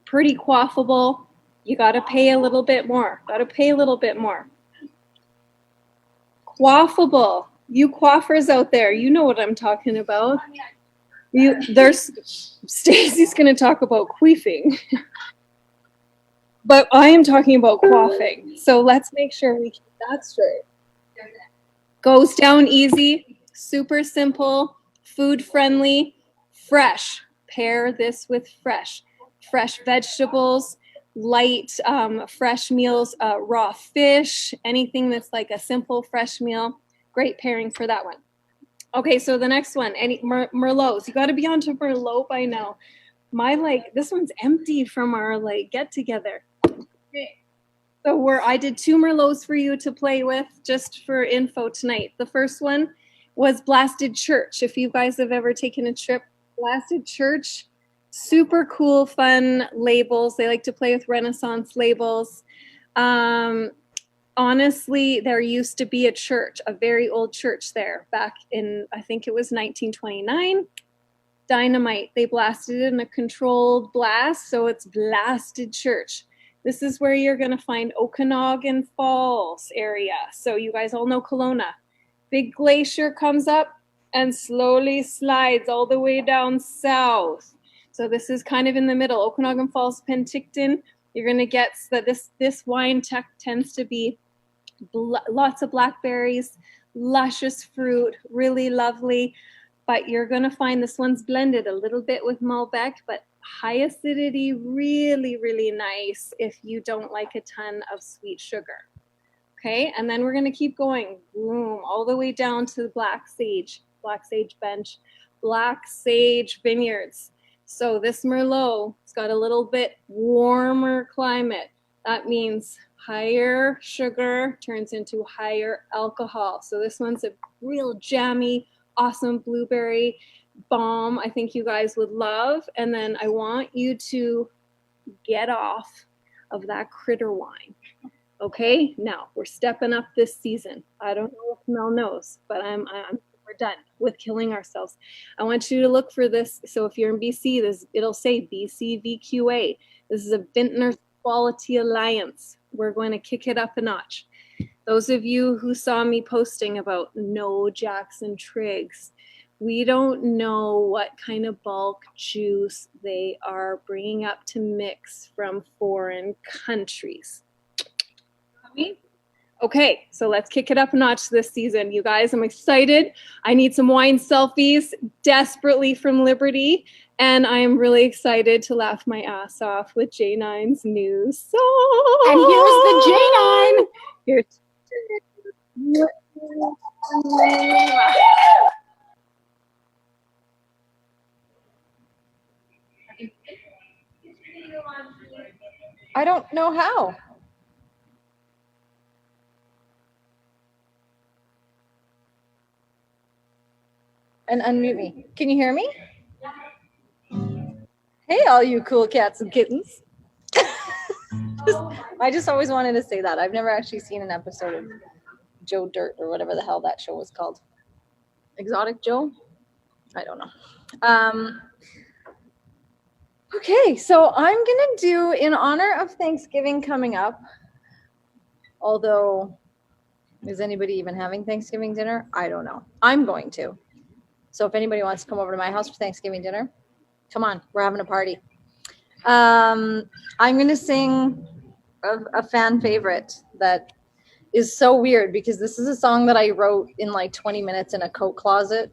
Speaker 5: Pretty quaffable. You got to pay a little bit more. Quaffable. You quaffers out there, you know what I'm talking about. Stacy's going to talk about queefing, but I am talking about quaffing. So let's make sure we keep that straight. Goes down easy, super simple, food friendly, fresh. Pair this with fresh vegetables, light fresh meals, raw fish, anything that's like a simple fresh meal. Great pairing for that one. Okay, so the next one, any Merlots. You got to be onto Merlot by now. This one's empty from our get together. Okay. So I did 2 Merlots for you to play with just for info tonight. The first one was Blasted Church. If you guys have ever taken a trip, Blasted Church, super cool, fun labels. They like to play with Renaissance labels. Honestly, there used to be a church, a very old church there back in, I think it was 1929. Dynamite. They blasted it in a controlled blast, so it's Blasted Church. This is where you're going to find Okanagan Falls area. So you guys all know Kelowna. Big glacier comes up and slowly slides all the way down south. So this is kind of in the middle. Okanagan Falls, Penticton. You're going to get that this wine tends to be lots of blackberries, luscious fruit, really lovely. But you're going to find this one's blended a little bit with Malbec, but high acidity, really, really nice if you don't like a ton of sweet sugar. Okay, and then we're going to keep going, boom, all the way down to the Black Sage Bench, Black Sage Vineyards. So this Merlot, it's got a little bit warmer climate. That means higher sugar turns into higher alcohol. So this one's a real jammy, awesome blueberry bomb I think you guys would love. And then I want you to get off of that critter wine. Okay, now we're stepping up this season. I don't know if Mel knows, but we're done with killing ourselves. I want you to look for this. So if you're in BC, it'll say BCVQA. This is a Vintner Quality Alliance. We're going to kick it up a notch. Those of you who saw me posting about no Jackson Triggs, we don't know what kind of bulk juice they are bringing up to mix from foreign countries. Okay, so let's kick it up a notch this season, you guys. I'm excited. I need some wine selfies desperately from Liberty, and I am really excited to laugh my ass off with J9's new song.
Speaker 3: And here's the J9.
Speaker 5: Here's
Speaker 3: I don't know how. And unmute me. Can you hear me? Hey, all you cool cats and kittens. I just always wanted to say that. I've never actually seen an episode of Joe Dirt or whatever the hell that show was called. Exotic Joe? I don't know. Okay, so I'm going to do, in honor of Thanksgiving coming up, although, is anybody even having Thanksgiving dinner? I don't know. I'm going to. So if anybody wants to come over to my house for Thanksgiving dinner, come on, we're having a party. I'm going to sing a fan favorite that is so weird because this is a song that I wrote in like 20 minutes in a coat closet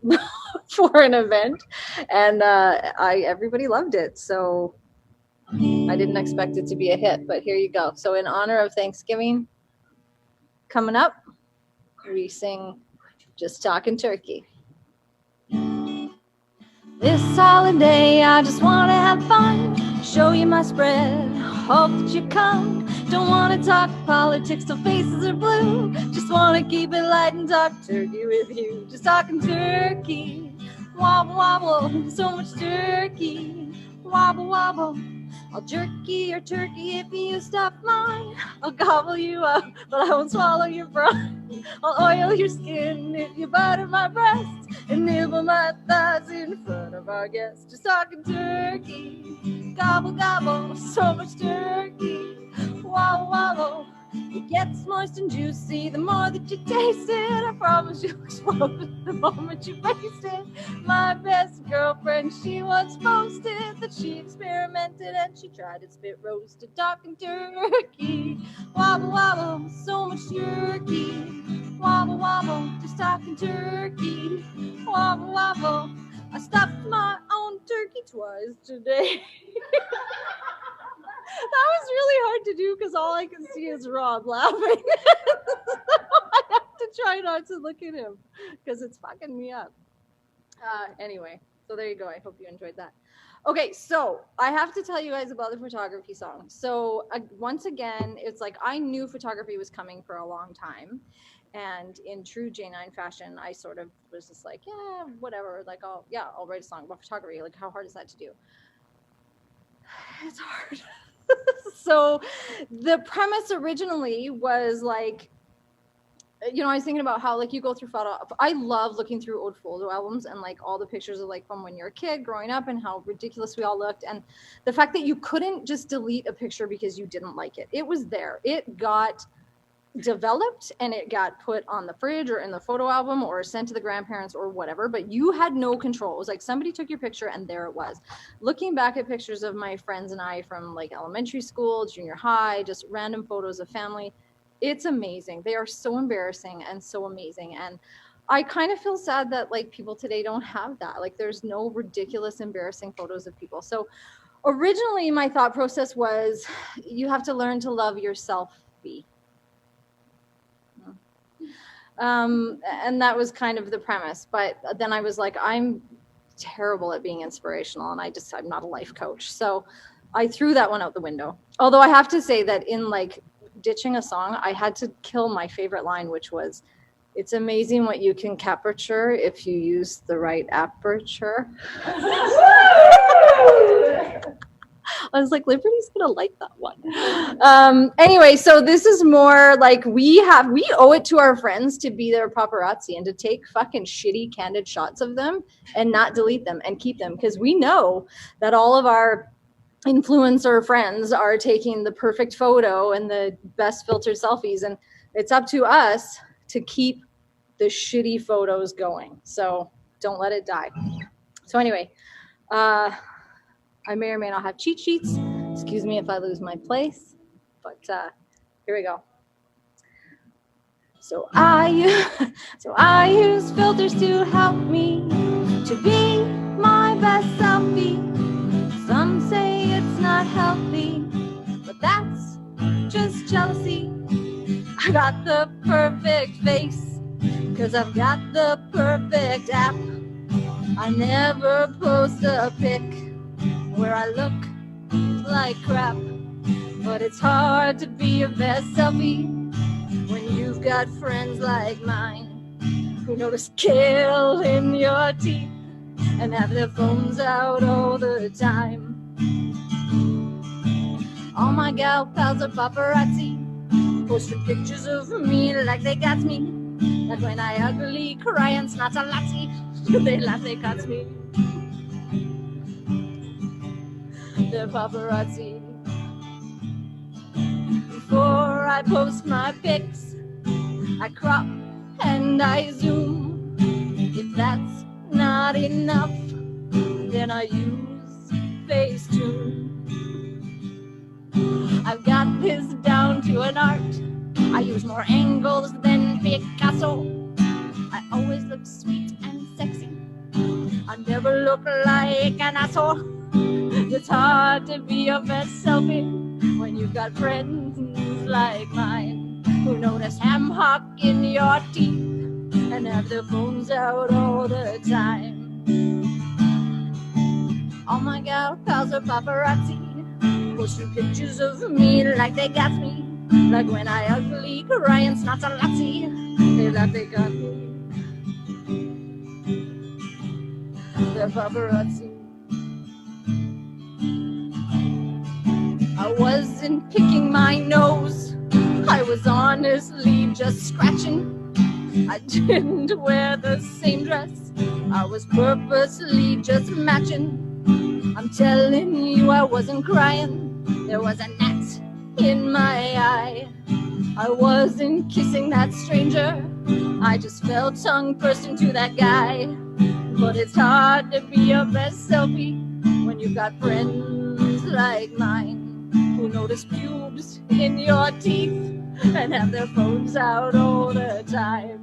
Speaker 3: for an event, and everybody loved it. So I didn't expect it to be a hit, but here you go. So in honor of Thanksgiving coming up, we sing
Speaker 6: just talking turkey. This holiday, I just want to have fun, show you my spread, hope that you come. Don't want to talk politics till faces are blue, just want to keep it light and talk turkey with you. Just talking turkey, wobble wobble, so much turkey, wobble wobble. I'll jerky your turkey if you stop mine. I'll gobble you up, but I won't swallow your brine. I'll oil your skin if you butter my breast and nibble my thighs in front of our guests. Just talking turkey, gobble gobble, so much turkey, wobble wobble. It gets moist and juicy the more that you taste it. I promise you'll explode the moment you taste it. My best girlfriend, she once boasted that she experimented and she tried it spit roasted. Talking turkey, wobble wobble, so much turkey, wobble wobble, just talking turkey, wobble wobble. I stuffed my own turkey twice today. That was really hard to do because all I can see is Rob laughing. I have to try not to look at him because it's fucking me up. Anyway, so there you go. I hope you enjoyed that. Okay, so I have to tell you guys about the photography song. So once again, it's like I knew photography was coming for a long time. And in true J9 fashion, I sort of was just like, yeah, whatever. Like, I'll write a song about photography. Like, how hard is that to do? It's hard. So the premise originally was like, you know, I was thinking about how like you go through photo. I love looking through old photo albums and like all the pictures of like from when you're a kid growing up and how ridiculous we all looked. And the fact that you couldn't just delete a picture because you didn't like it. It was there. It got developed and it got put on the fridge or in the photo album or sent to the grandparents or whatever, but you had no control. It was like somebody took your picture and there it was. Looking back at pictures of my friends and I from like elementary school, junior high, just random photos of family, it's amazing. They are so embarrassing and so amazing. And I kind of feel sad that like people today don't have that. Like there's no ridiculous, embarrassing photos of people. So originally my thought process was you have to learn to love yourself. And that was kind of the premise. But then I was like, I'm terrible at being inspirational and I'm not a life coach. So I threw that one out the window. Although I have to say that in like ditching a song, I had to kill my favorite line, which was, it's amazing what you can capture if you use the right aperture. I was like, Liberty's gonna like that one. Anyway, so this is more like we owe it to our friends to be their paparazzi and to take fucking shitty candid shots of them and not delete them and keep them, because we know that all of our influencer friends are taking the perfect photo and the best filtered selfies, and it's up to us to keep the shitty photos going. So don't let it die. So anyway, I may or may not have cheat sheets. Excuse me if I lose my place, but here we go. So I use filters to help me to be my best selfie. Some say it's not healthy, but that's just jealousy. I got the perfect face, 'cause I've got the perfect app. I never post a pic where I look like crap, but it's hard to be your best selfie when you've got friends like mine who notice kale in your teeth and have their phones out all the time. All my gal pals are paparazzi, posting pictures of me like they got me, like when I ugly cry and snot a lassie, they laugh, they cut me. They're paparazzi. Before I post my pics, I crop and I zoom. If that's not enough, then I use Facetune. I've got this down to an art. I use more angles than Picasso. I always look sweet and sexy. I never look like an asshole. It's hard to be your best selfie when you've got friends like mine who notice ham hock in your teeth and have their phones out all the time. All my gal pals are paparazzi, posting pictures of me like they got me. Like when I ugly cry and snot a latsy, they laugh they got me. They're paparazzi. I wasn't picking my nose, I was honestly just scratching. I didn't wear the same dress, I was purposely just matching. I'm telling you I wasn't crying, there was a gnat in my eye. I wasn't kissing that stranger, I just felt tongue first into that guy. But it's hard to be your best selfie when you've got friends like mine who notice pubes in your teeth and have their phones out all the time.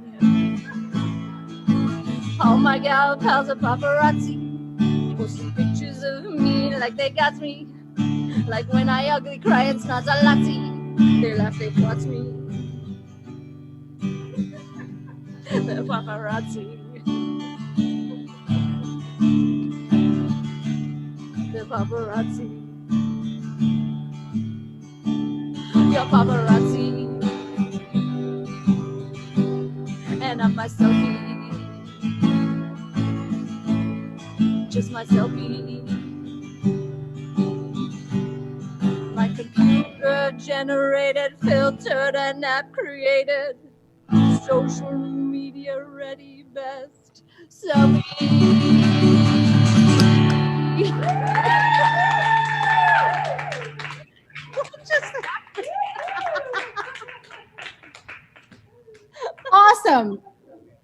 Speaker 6: All my gal pals are paparazzi, posting pictures of me like they got me. Like when I ugly cry and snot a latsy, they laugh, they plot me. They're paparazzi. They're paparazzi. You're paparazzi. And I'm my selfie. Just my selfie. My computer generated, filtered, and app created, social media ready best selfie.
Speaker 1: Awesome.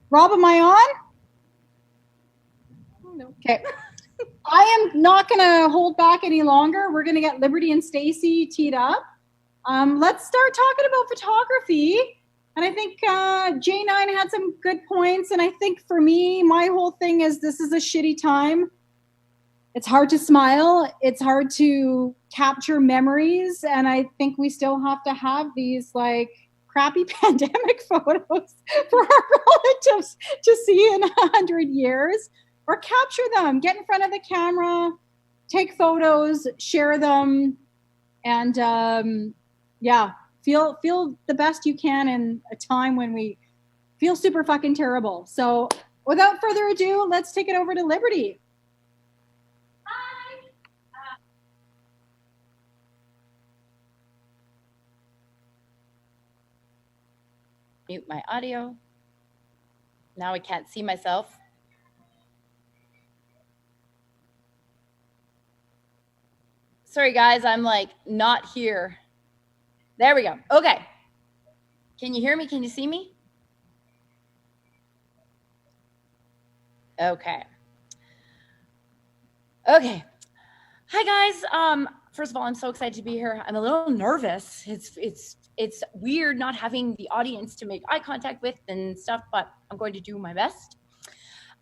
Speaker 1: Rob, am I on? Okay. I am not going to hold back any longer. We're going to get Liberty and Stacy teed up. Let's start talking about photography. And I think J9 had some good points. And I think for me, my whole thing is this is a shitty time. It's hard to smile. It's hard to capture memories. And I think we still have to have these like crappy pandemic photos for our relatives to see in 100 years. Or capture them, get in front of the camera, take photos, share them, and yeah, feel the best you can in a time when we feel super fucking terrible. So without further ado, let's take it over to Liberty.
Speaker 4: Hi. Mute my audio. Now I can't see myself. Sorry, guys, I'm like not here. There we go. Okay. Can you hear me? Can you see me? Okay. Okay. Hi, guys. First of all, I'm so excited to be here. I'm a little nervous. It's weird not having the audience to make eye contact with and stuff, but I'm going to do my best.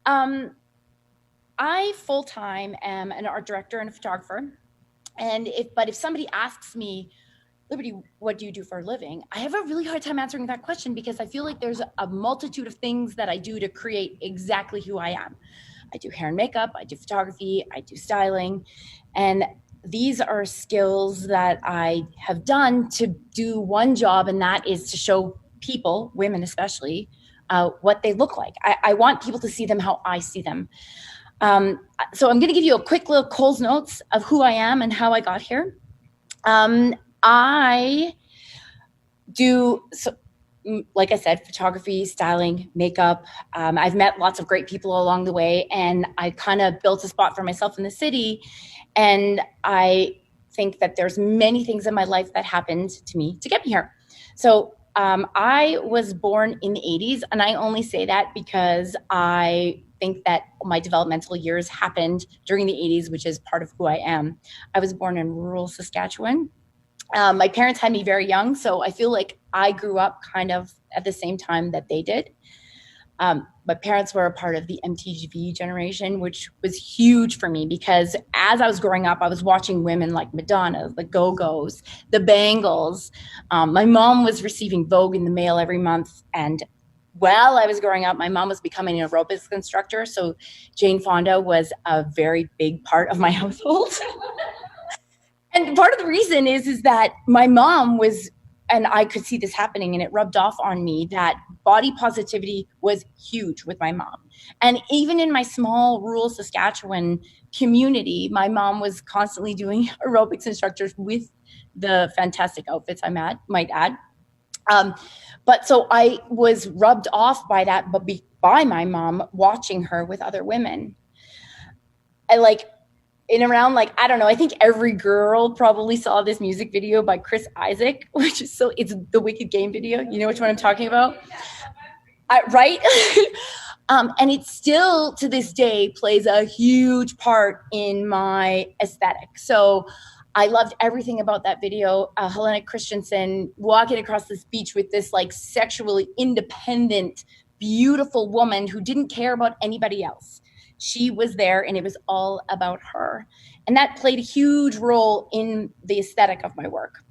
Speaker 4: I full-time am an art director and a photographer. And if somebody asks me, Liberty, what do you do for a living? I have a really hard time answering that question because I feel like there's a multitude of things that I do to create exactly who I am. I do hair and makeup, I do photography, I do styling. And these are skills that I have done to do one job, and that is to show people, women especially, what they look like. I want people to see them how I see them. So I'm going to give you a quick little Coles Notes of who I am and how I got here. I do, so, like I said, photography, styling, makeup. I've met lots of great people along the way, and I kind of built a spot for myself in the city. And I think that there's many things in my life that happened to me to get me here. So I was born in the 80s, and I only say that because I think that my developmental years happened during the 80s, which is part of who I am. I was born in rural Saskatchewan. My parents had me very young, so I feel like I grew up kind of at the same time that they did. My parents were a part of the MTV generation, which was huge for me because as I was growing up, I was watching women like Madonna, the Go-Go's, the Bangles. My mom was receiving Vogue in the mail every month, and while I was growing up, my mom was becoming an aerobics instructor. So Jane Fonda was a very big part of my household. And part of the reason is that my mom was, and I could see this happening, and it rubbed off on me that body positivity was huge with my mom. And even in my small rural Saskatchewan community, my mom was constantly doing aerobics instructors with the fantastic outfits, I might add. But so I was rubbed off by that, but by my mom watching her with other women. I I don't know, I think every girl probably saw this music video by Chris Isaak, which is it's the Wicked Game video. You know which one I'm talking about? Right? And it still to this day plays a huge part in my aesthetic. So I loved everything about that video. Helena Christensen walking across this beach with this like sexually independent, beautiful woman who didn't care about anybody else. She was there and it was all about her. And that played a huge role in the aesthetic of my work.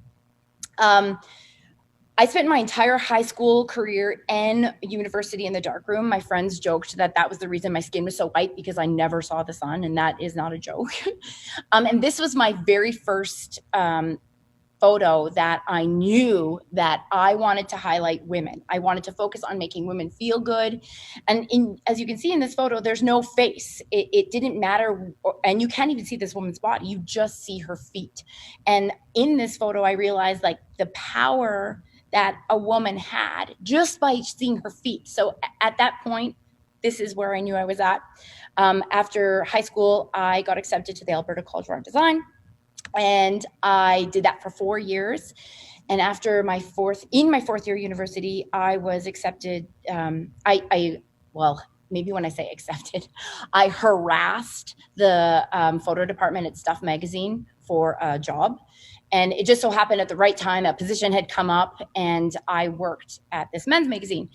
Speaker 4: I spent my entire high school career and university in the darkroom. My friends joked that was the reason my skin was so white, because I never saw the sun, and that is not a joke. And this was my very first photo that I knew that I wanted to highlight women. I wanted to focus on making women feel good. And as you can see in this photo, there's no face. It didn't matter. And you can't even see this woman's body. You just see her feet. And in this photo, I realized like the power that a woman had just by seeing her feet. So at that point, this is where I knew I was at. After high school, I got accepted to the Alberta College of Art Design. And I did that for 4 years. And after my fourth year university, I was accepted. Well, maybe when I say accepted, I harassed the photo department at Stuff Magazine for a job. And it just so happened at the right time, a position had come up and I worked at this men's magazine.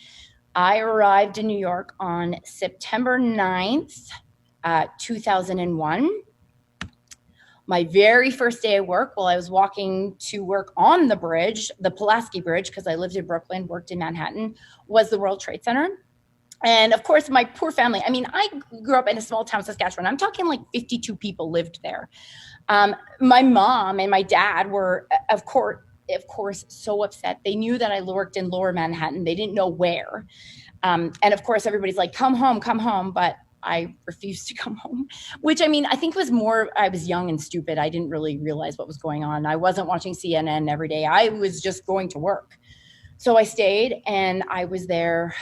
Speaker 4: I arrived in New York on September 9th, 2001. My very first day of work, while I was walking to work on the bridge, the Pulaski Bridge, because I lived in Brooklyn, worked in Manhattan, was the World Trade Center. And of course, my poor family, I mean, I grew up in a small town, Saskatchewan. I'm talking like 52 people lived there. My mom and my dad were, of course, so upset. They knew that I worked in Lower Manhattan. They didn't know where. And of course, everybody's like, come home. But I refused to come home, which I mean, I think was more, I was young and stupid. I didn't really realize what was going on. I wasn't watching CNN every day. I was just going to work. So I stayed and I was there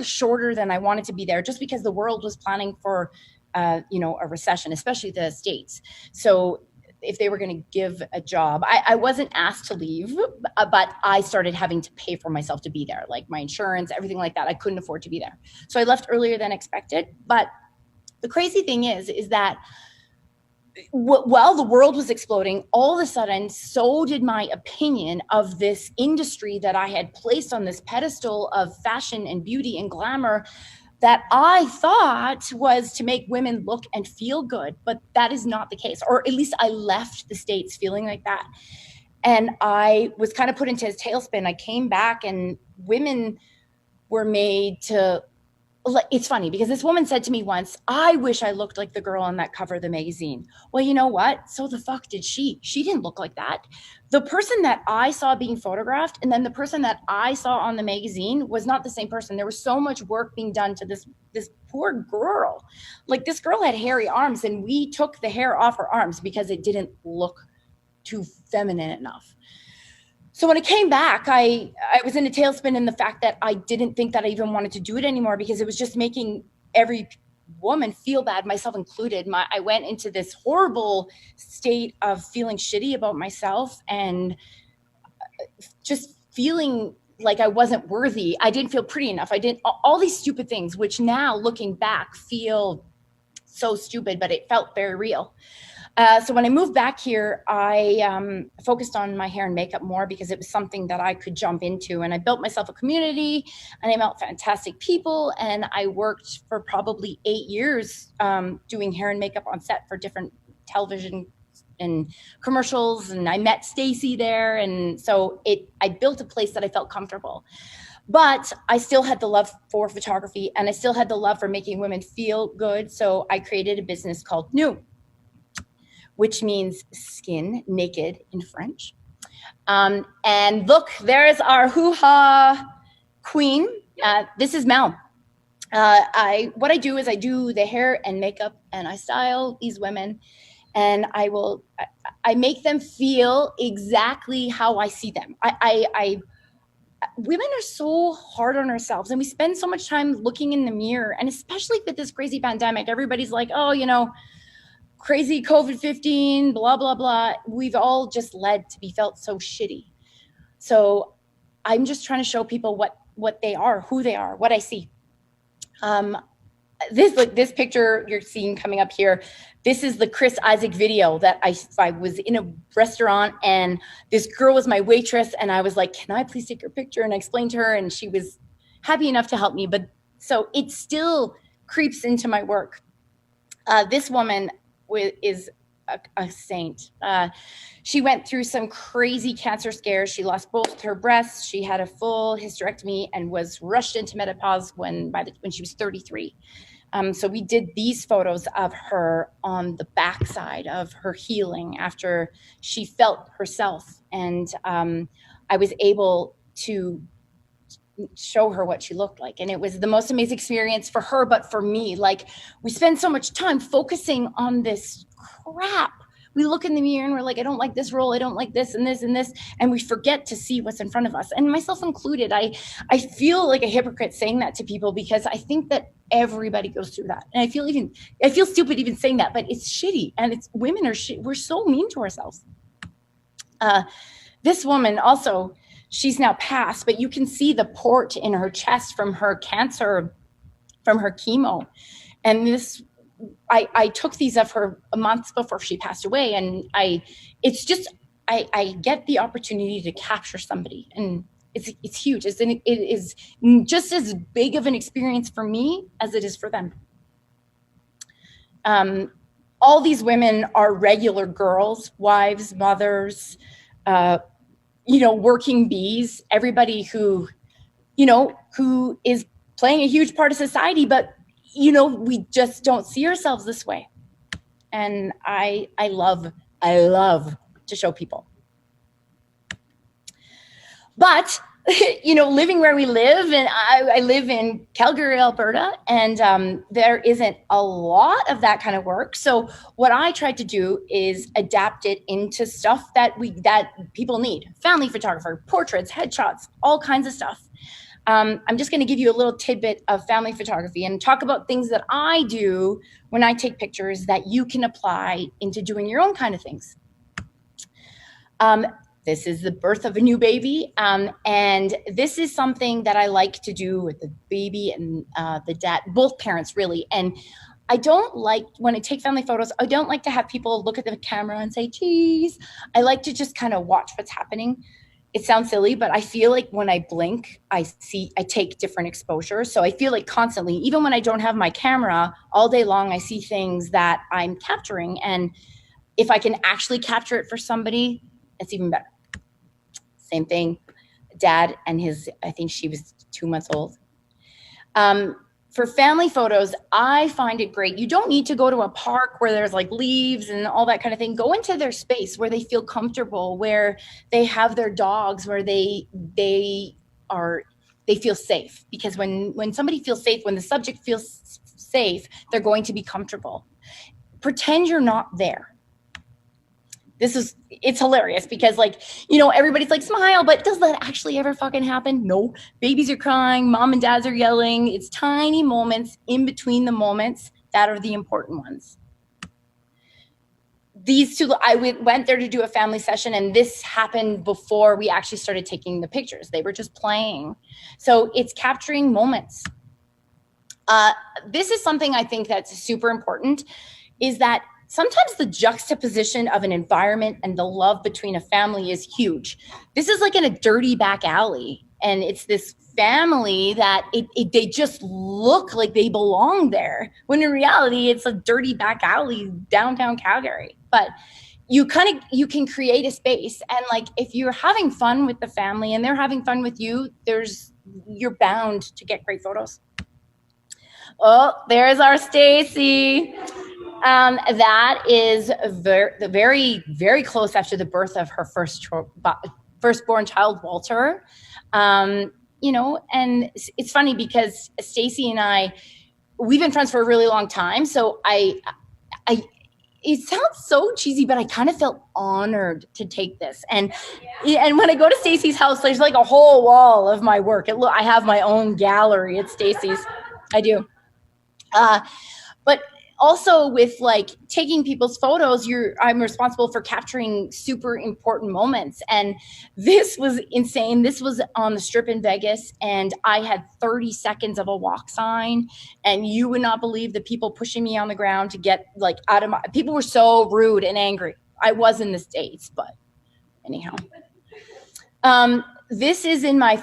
Speaker 4: shorter than I wanted to be there, just because the world was planning for, a recession, especially the States. So if they were going to give a job, I wasn't asked to leave, but I started having to pay for myself to be there, like my insurance, everything like that. I couldn't afford to be there. So I left earlier than expected. But the crazy thing is that while the world was exploding, all of a sudden, so did my opinion of this industry that I had placed on this pedestal of fashion and beauty and glamour that I thought was to make women look and feel good. But that is not the case, or at least I left the States feeling like that. And I was kind of put into a tailspin. I came back and women were made to, it's funny because this woman said to me once, I wish I looked like the girl on that cover of the magazine. Well, you know what? So the fuck did she? She didn't look like that. The person that I saw being photographed and then the person that I saw on the magazine was not the same person. There was so much work being done to this poor girl. Like, this girl had hairy arms and we took the hair off her arms because it didn't look too feminine enough. So when I came back, I was in a tailspin in the fact that I didn't think that I even wanted to do it anymore because it was just making every woman feel bad, myself included. I went into this horrible state of feeling shitty about myself and just feeling like I wasn't worthy. I didn't feel pretty enough. I didn't, all these stupid things, which now looking back feel so stupid, but it felt very real. So when I moved back here, I focused on my hair and makeup more because it was something that I could jump into. And I built myself a community and I met fantastic people. And I worked for probably 8 years doing hair and makeup on set for different television and commercials. And I met Stacy there. And so I built a place that I felt comfortable. But I still had the love for photography, and I still had the love for making women feel good. So I created a business called New, which means skin, naked in French. And look, there's our hoo-ha queen. This is Mel. What I do is I do the hair and makeup, and I style these women, and I make them feel exactly how I see them. Women are so hard on ourselves, and we spend so much time looking in the mirror, and especially with this crazy pandemic, everybody's like, oh, crazy COVID-15, blah, blah, blah. We've all just led to be felt so shitty. So I'm just trying to show people what they are, who they are, what I see. This picture you're seeing coming up here, this is the Chris Isaak video that I was in a restaurant, and this girl was my waitress, and I was like, can I please take your picture? And I explained to her, and she was happy enough to help me. But so it still creeps into my work. This woman is a saint. She went through some crazy cancer scares. She lost both her breasts. She had a full hysterectomy and was rushed into menopause when she was 33. So we did these photos of her on the backside of her healing after she felt herself. And I was able to show her what she looked like. And it was the most amazing experience for her, but for me, like, we spend so much time focusing on this crap. We look in the mirror and we're like, I don't like this role. I don't like this and this and this. And we forget to see what's in front of us. And myself included, I feel like a hypocrite saying that to people, because I think that everybody goes through that. And I feel stupid even saying that, but it's shitty. And women are we're so mean to ourselves. This woman also, she's now passed, but you can see the port in her chest from her cancer, from her chemo. And I took these of her months before she passed away. And I get the opportunity to capture somebody, and it's huge. It is just as big of an experience for me as it is for them. All these women are regular girls, wives, mothers, working bees, everybody who is playing a huge part of society, but we just don't see ourselves this way. And I love to show people. But, living where we live, and I live in Calgary, Alberta, and there isn't a lot of that kind of work. So what I tried to do is adapt it into stuff that people need. Family photographer, portraits, headshots, all kinds of stuff. I'm just going to give you a little tidbit of family photography and talk about things that I do when I take pictures that you can apply into doing your own kind of things. This is the birth of a new baby. And this is something that I like to do with the baby and the dad, both parents really. And I don't like, when I take family photos, I don't like to have people look at the camera and say, geez. I like to just kind of watch what's happening. It sounds silly, but I feel like when I blink, I take different exposures. So I feel like constantly, even when I don't have my camera, all day long, I see things that I'm capturing. And if I can actually capture it for somebody, it's even better. Same thing, dad and I think she was 2 months old. For family photos, I find it great. You don't need to go to a park where there's like leaves and all that kind of thing. Go into their space where they feel comfortable, where they have their dogs, where they feel safe. Because when somebody feels safe, when the subject feels safe, they're going to be comfortable. Pretend you're not there. It's hilarious because everybody's like, smile, but does that actually ever fucking happen? No. Babies are crying, mom and dads are yelling. It's tiny moments in between the moments that are the important ones. These two, I went there to do a family session, and this happened before we actually started taking the pictures. They were just playing. So it's capturing moments. This is something I think that's super important, is that sometimes the juxtaposition of an environment and the love between a family is huge. This is like in a dirty back alley, and it's this family that they just look like they belong there, when in reality it's a dirty back alley downtown Calgary. But you can create a space, and like if you're having fun with the family and they're having fun with you, there's you're bound to get great photos. Oh, there's our Stacy. That is very, very close after the birth of her firstborn child, Walter. You know, and it's funny because Stacy and I, we've been friends for a really long time. So it sounds so cheesy, but I kind of felt honored to take this. And when I go to Stacy's house, there's like a whole wall of my work. I have my own gallery at Stacy's. I do. But also with like taking people's photos, I'm responsible for capturing super important moments. And this was insane. This was on the Strip in Vegas, and I had 30 seconds of a walk sign, and you would not believe the people pushing me on the ground to get like out of people were so rude and angry. I was in the States, but anyhow. This is in my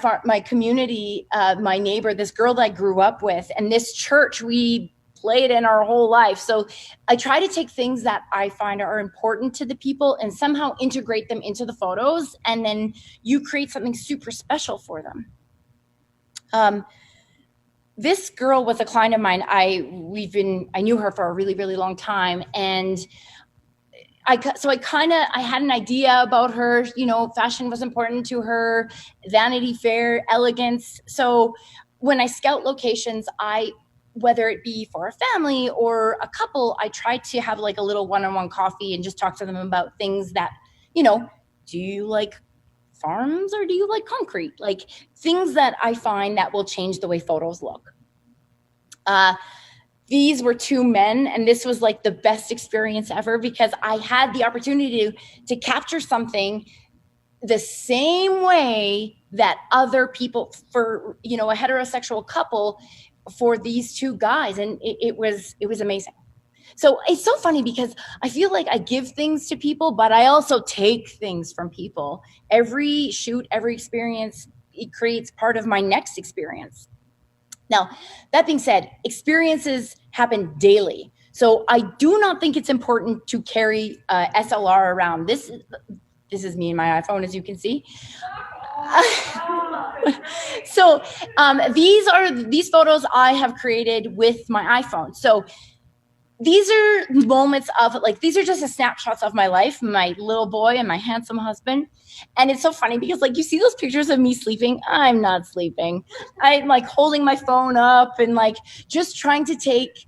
Speaker 4: community, my neighbor, this girl that I grew up with, and this church we played in our whole life. So I try to take things that I find are important to the people and somehow integrate them into the photos, and then you create something super special for them. This girl was a client of mine. I knew her for a really, really long time, and I had an idea about her. You know, fashion was important to her, Vanity Fair, elegance. So when I scout locations, whether it be for a family or a couple, I try to have like a little one-on-one coffee and just talk to them about things that, you know, do you like farms or do you like concrete? Like things that I find that will change the way photos look. These were two men, and this was like the best experience ever because I had the opportunity to capture something the same way that other people, for, you know, a heterosexual couple, for these two guys, and it was amazing. So it's so funny because I feel like I give things to people, but I also take things from people. Every shoot, every experience, it creates part of my next experience. Now, that being said, experiences happen daily. So I do not think it's important to carry SLR around. This is me and my iPhone, as you can see. So these photos I have created with my iPhone. So these are moments of like, these are just a snapshots of my life, my little boy and my handsome husband. And it's so funny because like you see those pictures of me sleeping. I'm not sleeping. I'm like holding my phone up and like just trying to take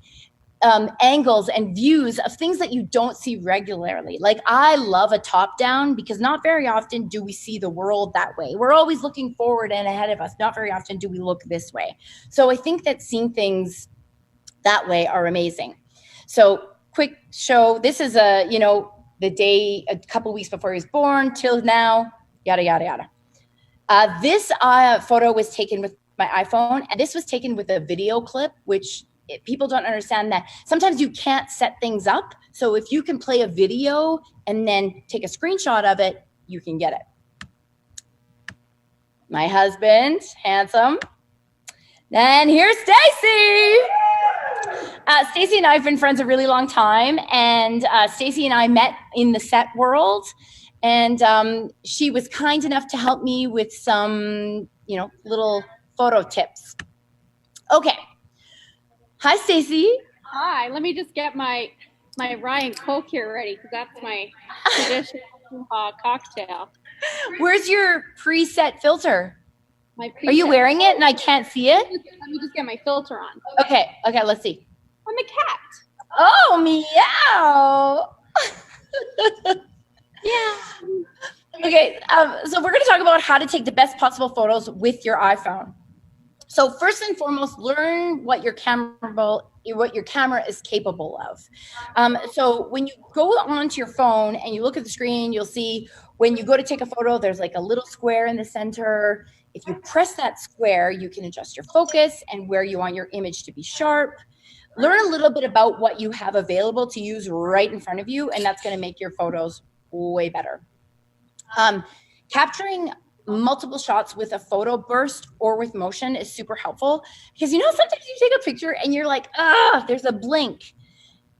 Speaker 4: angles and views of things that you don't see regularly. Like I love a top down because not very often do we see the world that way. We're always looking forward and ahead of us. Not very often do we look this way. So I think that seeing things that way are amazing. So quick show. This is the day a couple weeks before he was born till now, yada, yada, yada. This photo was taken with my iPhone, and this was taken with a video clip, which people don't understand that sometimes you can't set things up. So if you can play a video and then take a screenshot of it, you can get it. My husband, handsome. Then here's Stacy. Stacy and I have been friends a really long time, and Stacy and I met in the set world, and she was kind enough to help me with some, little photo tips. Okay. Hi, Stacy.
Speaker 5: Hi. Let me just get my Ryan Coke here ready because that's my traditional cocktail.
Speaker 4: Where's your preset filter?
Speaker 5: My
Speaker 4: Are you wearing it and I can't see it?
Speaker 5: Let me just get my filter on.
Speaker 4: Okay, let's see.
Speaker 5: I'm a cat.
Speaker 4: Oh, meow.
Speaker 5: Yeah.
Speaker 4: Okay, so we're going to talk about how to take the best possible photos with your iPhone. So first and foremost, learn what your camera is capable of. So when you go onto your phone and you look at the screen, you'll see when you go to take a photo, there's like a little square in the center. If you press that square, you can adjust your focus and where you want your image to be sharp. Learn a little bit about what you have available to use right in front of you, and that's going to make your photos way better. Capturing multiple shots with a photo burst or with motion is super helpful because sometimes you take a picture and you're like, there's a blink.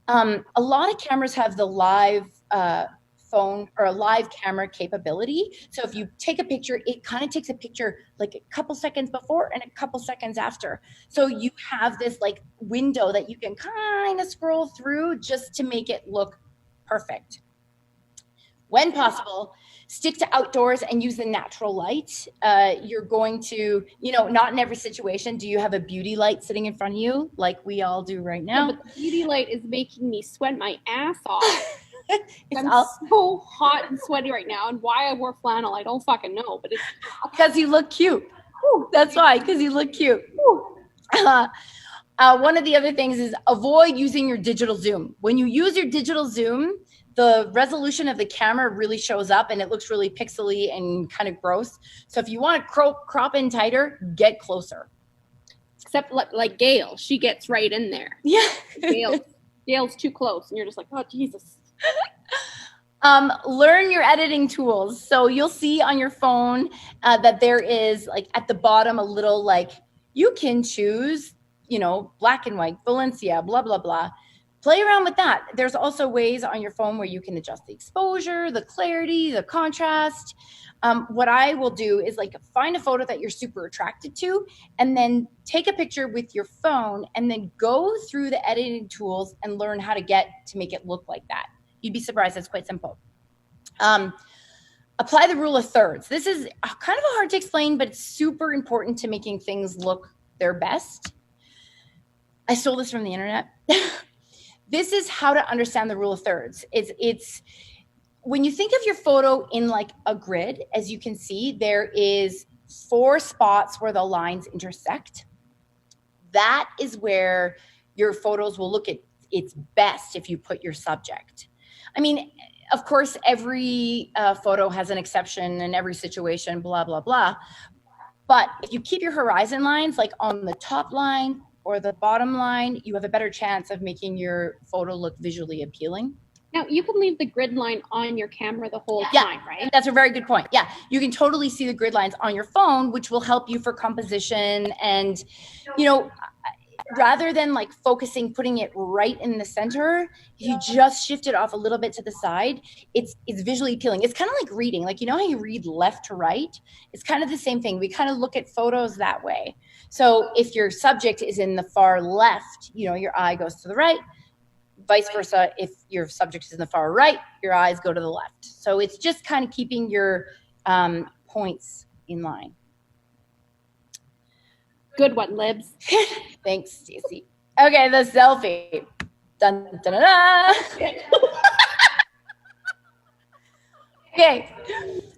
Speaker 4: A lot of cameras have the live phone or a live camera capability. So if you take a picture, it kind of takes a picture like a couple seconds before and a couple seconds after. So you have this like window that you can kind of scroll through just to make it look perfect. When possible, stick to outdoors and use the natural light. You're going to, not in every situation do you have a beauty light sitting in front of you like we all do right now.
Speaker 7: Yeah, but the beauty light is making me sweat my ass off. I'm
Speaker 4: all
Speaker 7: so hot and sweaty right now, and why I wore flannel, I don't fucking know, but it's
Speaker 4: because you look cute. That's why, because you look cute. One of the other things is avoid using your digital zoom. When you use your digital zoom, the resolution of the camera really shows up and it looks really pixely and kind of gross. So if you want to crop in tighter, get closer.
Speaker 7: except like Gail, she gets right in there.
Speaker 4: Yeah.
Speaker 7: Gail's too close, and you're just like, oh Jesus.
Speaker 4: Learn your editing tools. So you'll see on your phone that there is like at the bottom a little like you can choose, black and white, Valencia, blah, blah, blah. Play around with that. There's also ways on your phone where you can adjust the exposure, the clarity, the contrast. What I will do is like find a photo that you're super attracted to and then take a picture with your phone and then go through the editing tools and learn how to get to make it look like that. You'd be surprised. It's quite simple. Apply the rule of thirds. This is kind of hard to explain, but it's super important to making things look their best. I stole this from the internet. This is how to understand the rule of thirds. It's when you think of your photo in like a grid, as you can see, there is 4 spots where the lines intersect. That is where your photos will look at its best if you put your subject. I mean, of course, every photo has an exception in every situation, blah, blah, blah. But if you keep your horizon lines like on the top line or the bottom line, you have a better chance of making your photo look visually appealing.
Speaker 7: Now, you can leave the grid line on your camera the whole time, right?
Speaker 4: That's a very good point. Yeah, you can totally see the grid lines on your phone, which will help you for composition. And, rather than like putting it right in the center, if you just shift it off a little bit to the side, it's visually appealing. It's kind of like reading. Like, how you read left to right? It's kind of the same thing. We kind of look at photos that way. So if your subject is in the far left, your eye goes to the right. Vice versa, if your subject is in the far right, your eyes go to the left. So it's just kind of keeping your points in line.
Speaker 7: Good one, Libs.
Speaker 4: Thanks, Stacey. Okay, the selfie. Dun, dun, dun, dun. Okay,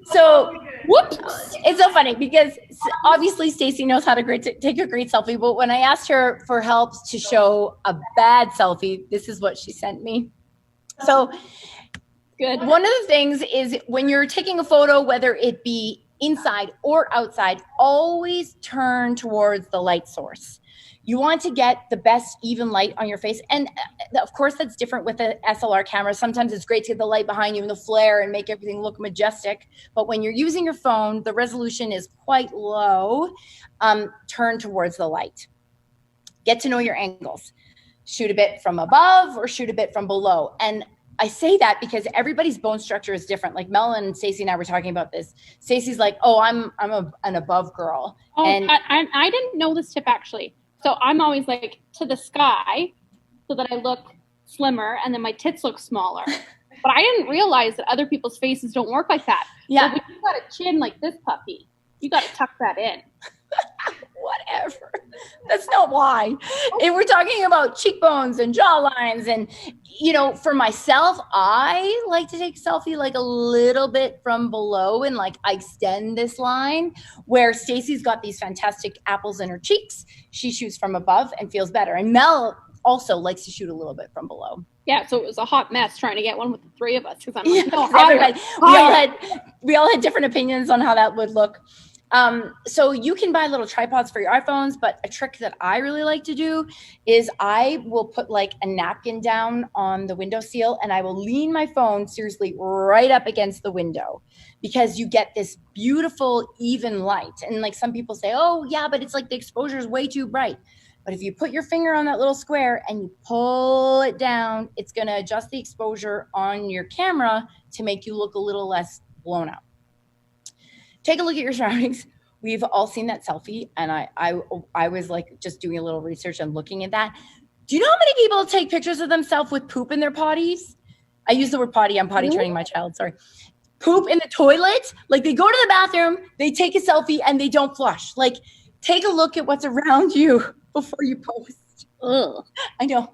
Speaker 4: so whoops, it's so funny because obviously Stacey knows how to take a great selfie, but when I asked her for help to show a bad selfie, this is what she sent me. So
Speaker 7: Good.
Speaker 4: One of the things is when you're taking a photo, whether it be inside or outside, always turn towards the light source. You want to get the best even light on your face. And of course, that's different with the SLR camera. Sometimes it's great to get the light behind you and the flare and make everything look majestic. But when you're using your phone, the resolution is quite low. Turn towards the light. Get to know your angles. Shoot a bit from above or shoot a bit from below. And I say that because everybody's bone structure is different. Like Mel and Stacey and I were talking about this. Stacey's like, oh, I'm an above girl.
Speaker 7: Oh,
Speaker 4: and
Speaker 7: I didn't know this tip actually. So I'm always like to the sky so that I look slimmer and then my tits look smaller. But I didn't realize that other people's faces don't work like that.
Speaker 4: Yeah.
Speaker 7: So when you got a chin like this puppy, you got to tuck that in.
Speaker 4: Whatever. That's not why. If we're talking about cheekbones and jawlines and, for myself, I like to take a selfie like a little bit from below and like I extend this line where Stacey's got these fantastic apples in her cheeks. She shoots from above and feels better. And Mel also likes to shoot a little bit from below.
Speaker 7: Yeah, so it was a hot mess trying to get one with the 3 of us because I'm like, no,
Speaker 4: we all had different opinions on how that would look. So you can buy little tripods for your iPhones, but a trick that I really like to do is I will put like a napkin down on the windowsill and I will lean my phone seriously right up against the window because you get this beautiful even light. And like some people say, oh yeah, but it's like the exposure is way too bright. But if you put your finger on that little square and you pull it down, it's going to adjust the exposure on your camera to make you look a little less blown out. Take a look at your surroundings. We've all seen that selfie, and I was like just doing a little research and looking at that. Do you know how many people take pictures of themselves with poop in their potties? I use the word potty. I'm potty training my child. Sorry. Poop in the toilet. Like they go to the bathroom, they take a selfie, and they don't flush. Like take a look at what's around you before you post.
Speaker 6: Ugh.
Speaker 4: I know.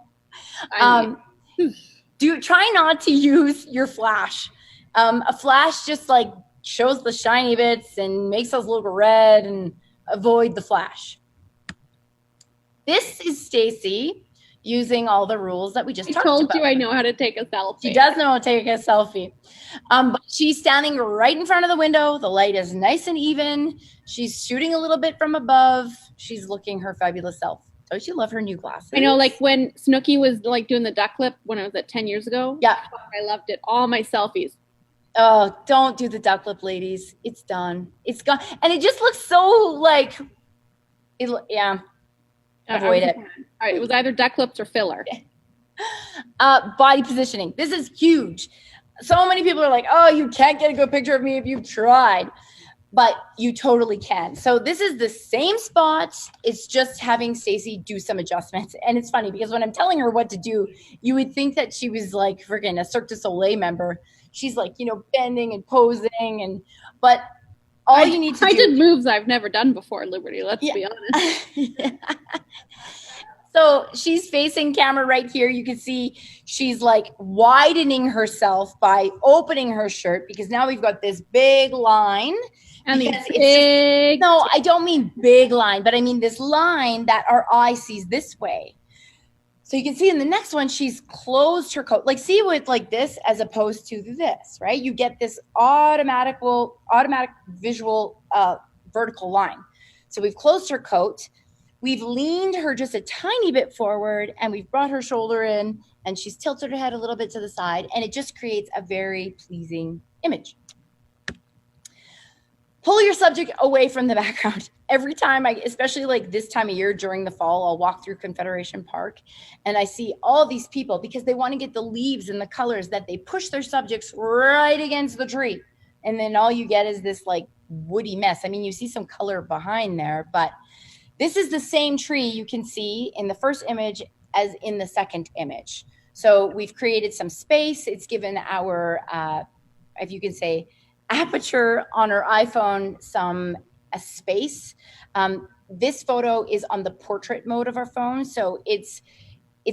Speaker 4: Try not to use your flash. A flash just like shows the shiny bits and makes us look red, and avoid the flash. This is Stacy using all the rules that we just talked about.
Speaker 7: I told you I know how to take a selfie.
Speaker 4: She does know how to take a selfie. But she's standing right in front of the window. The light is nice and even. She's shooting a little bit from above. She's looking her fabulous self. Don't you love her new glasses?
Speaker 7: I know, like when Snooki was like doing the duck lip when I was at 10 years ago.
Speaker 4: Yeah.
Speaker 7: I loved it. All my selfies.
Speaker 4: Oh, don't do the duck lip, ladies. It's done. It's gone. And it just looks so like, yeah. Avoid it.
Speaker 7: All right. It was either duck lips or filler.
Speaker 4: Body positioning. This is huge. So many people are like, oh, you can't get a good picture of me if you've tried. But you totally can. So this is the same spot. It's just having Stacy do some adjustments. And it's funny because when I'm telling her what to do, you would think that she was like freaking a Cirque du Soleil member. She's like, bending and posing, but all you need to do.
Speaker 7: I did moves I've never done before, Liberty. Let's be honest.
Speaker 4: Yeah. So she's facing camera right here. You can see she's like widening herself by opening her shirt because now we've got this big line.
Speaker 7: And these big.
Speaker 4: No, I don't mean big line, but I mean this line that our eye sees this way. So you can see in the next one, she's closed her coat. Like see with like this as opposed to this, right? You get this automatic visual vertical line. So we've closed her coat. We've leaned her just a tiny bit forward and we've brought her shoulder in and she's tilted her head a little bit to the side and it just creates a very pleasing image. Pull your subject away from the background. Every time especially like this time of year during the fall, I'll walk through Confederation Park and I see all these people because they want to get the leaves and the colors that they push their subjects right against the tree. And then all you get is this like woody mess. I mean, you see some color behind there, but this is the same tree you can see in the first image as in the second image. So we've created some space. It's given our, if you can say, aperture on our iPhone a space. This photo is on the portrait mode of our phone. So it's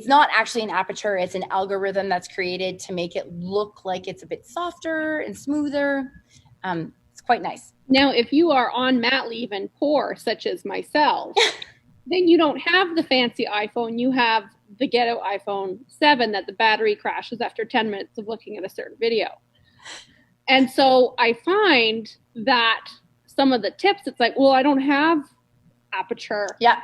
Speaker 4: not actually an aperture. It's an algorithm that's created to make it look like it's a bit softer and smoother. It's quite nice.
Speaker 7: Now, if you are on mat leave and poor, such as myself, then you don't have the fancy iPhone. You have the ghetto iPhone 7 that the battery crashes after 10 minutes of looking at a certain video. And so I find that some of the tips, it's like, well, I don't have aperture.
Speaker 4: Yeah.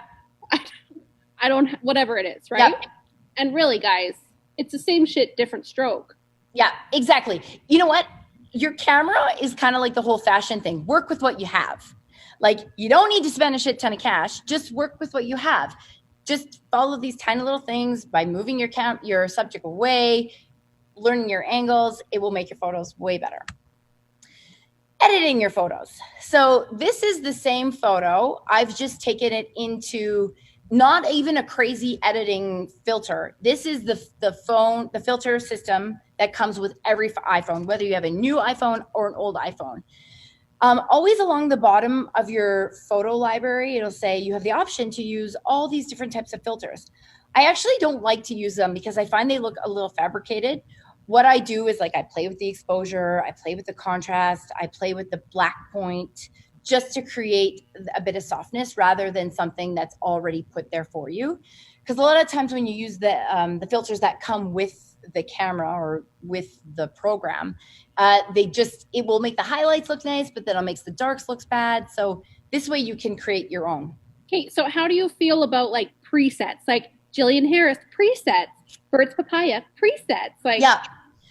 Speaker 7: I don't, whatever it is, right?
Speaker 4: Yeah.
Speaker 7: And really, guys, it's the same shit, different stroke.
Speaker 4: Yeah, exactly. You know what? Your camera is kind of like the whole fashion thing. Work with what you have. Like, you don't need to spend a shit ton of cash. Just work with what you have. Just follow these tiny little things by moving your subject away, learning your angles. It will make your photos way better. Editing your photos. So this is the same photo. I've just taken it into not even a crazy editing filter. This is the filter system that comes with every iPhone, whether you have a new iPhone or an old iPhone. Always along the bottom of your photo library, it'll say you have the option to use all these different types of filters. I actually don't like to use them because I find they look a little fabricated. What I do is like I play with the exposure, I play with the contrast, I play with the black point just to create a bit of softness rather than something that's already put there for you. Because a lot of times when you use the filters that come with the camera or with the program, it will make the highlights look nice, but then it makes the darks look bad. So this way you can create your own.
Speaker 7: Okay, so how do you feel about like presets? Like Jillian Harris presets, Birds Papaya presets. Like,
Speaker 4: yeah.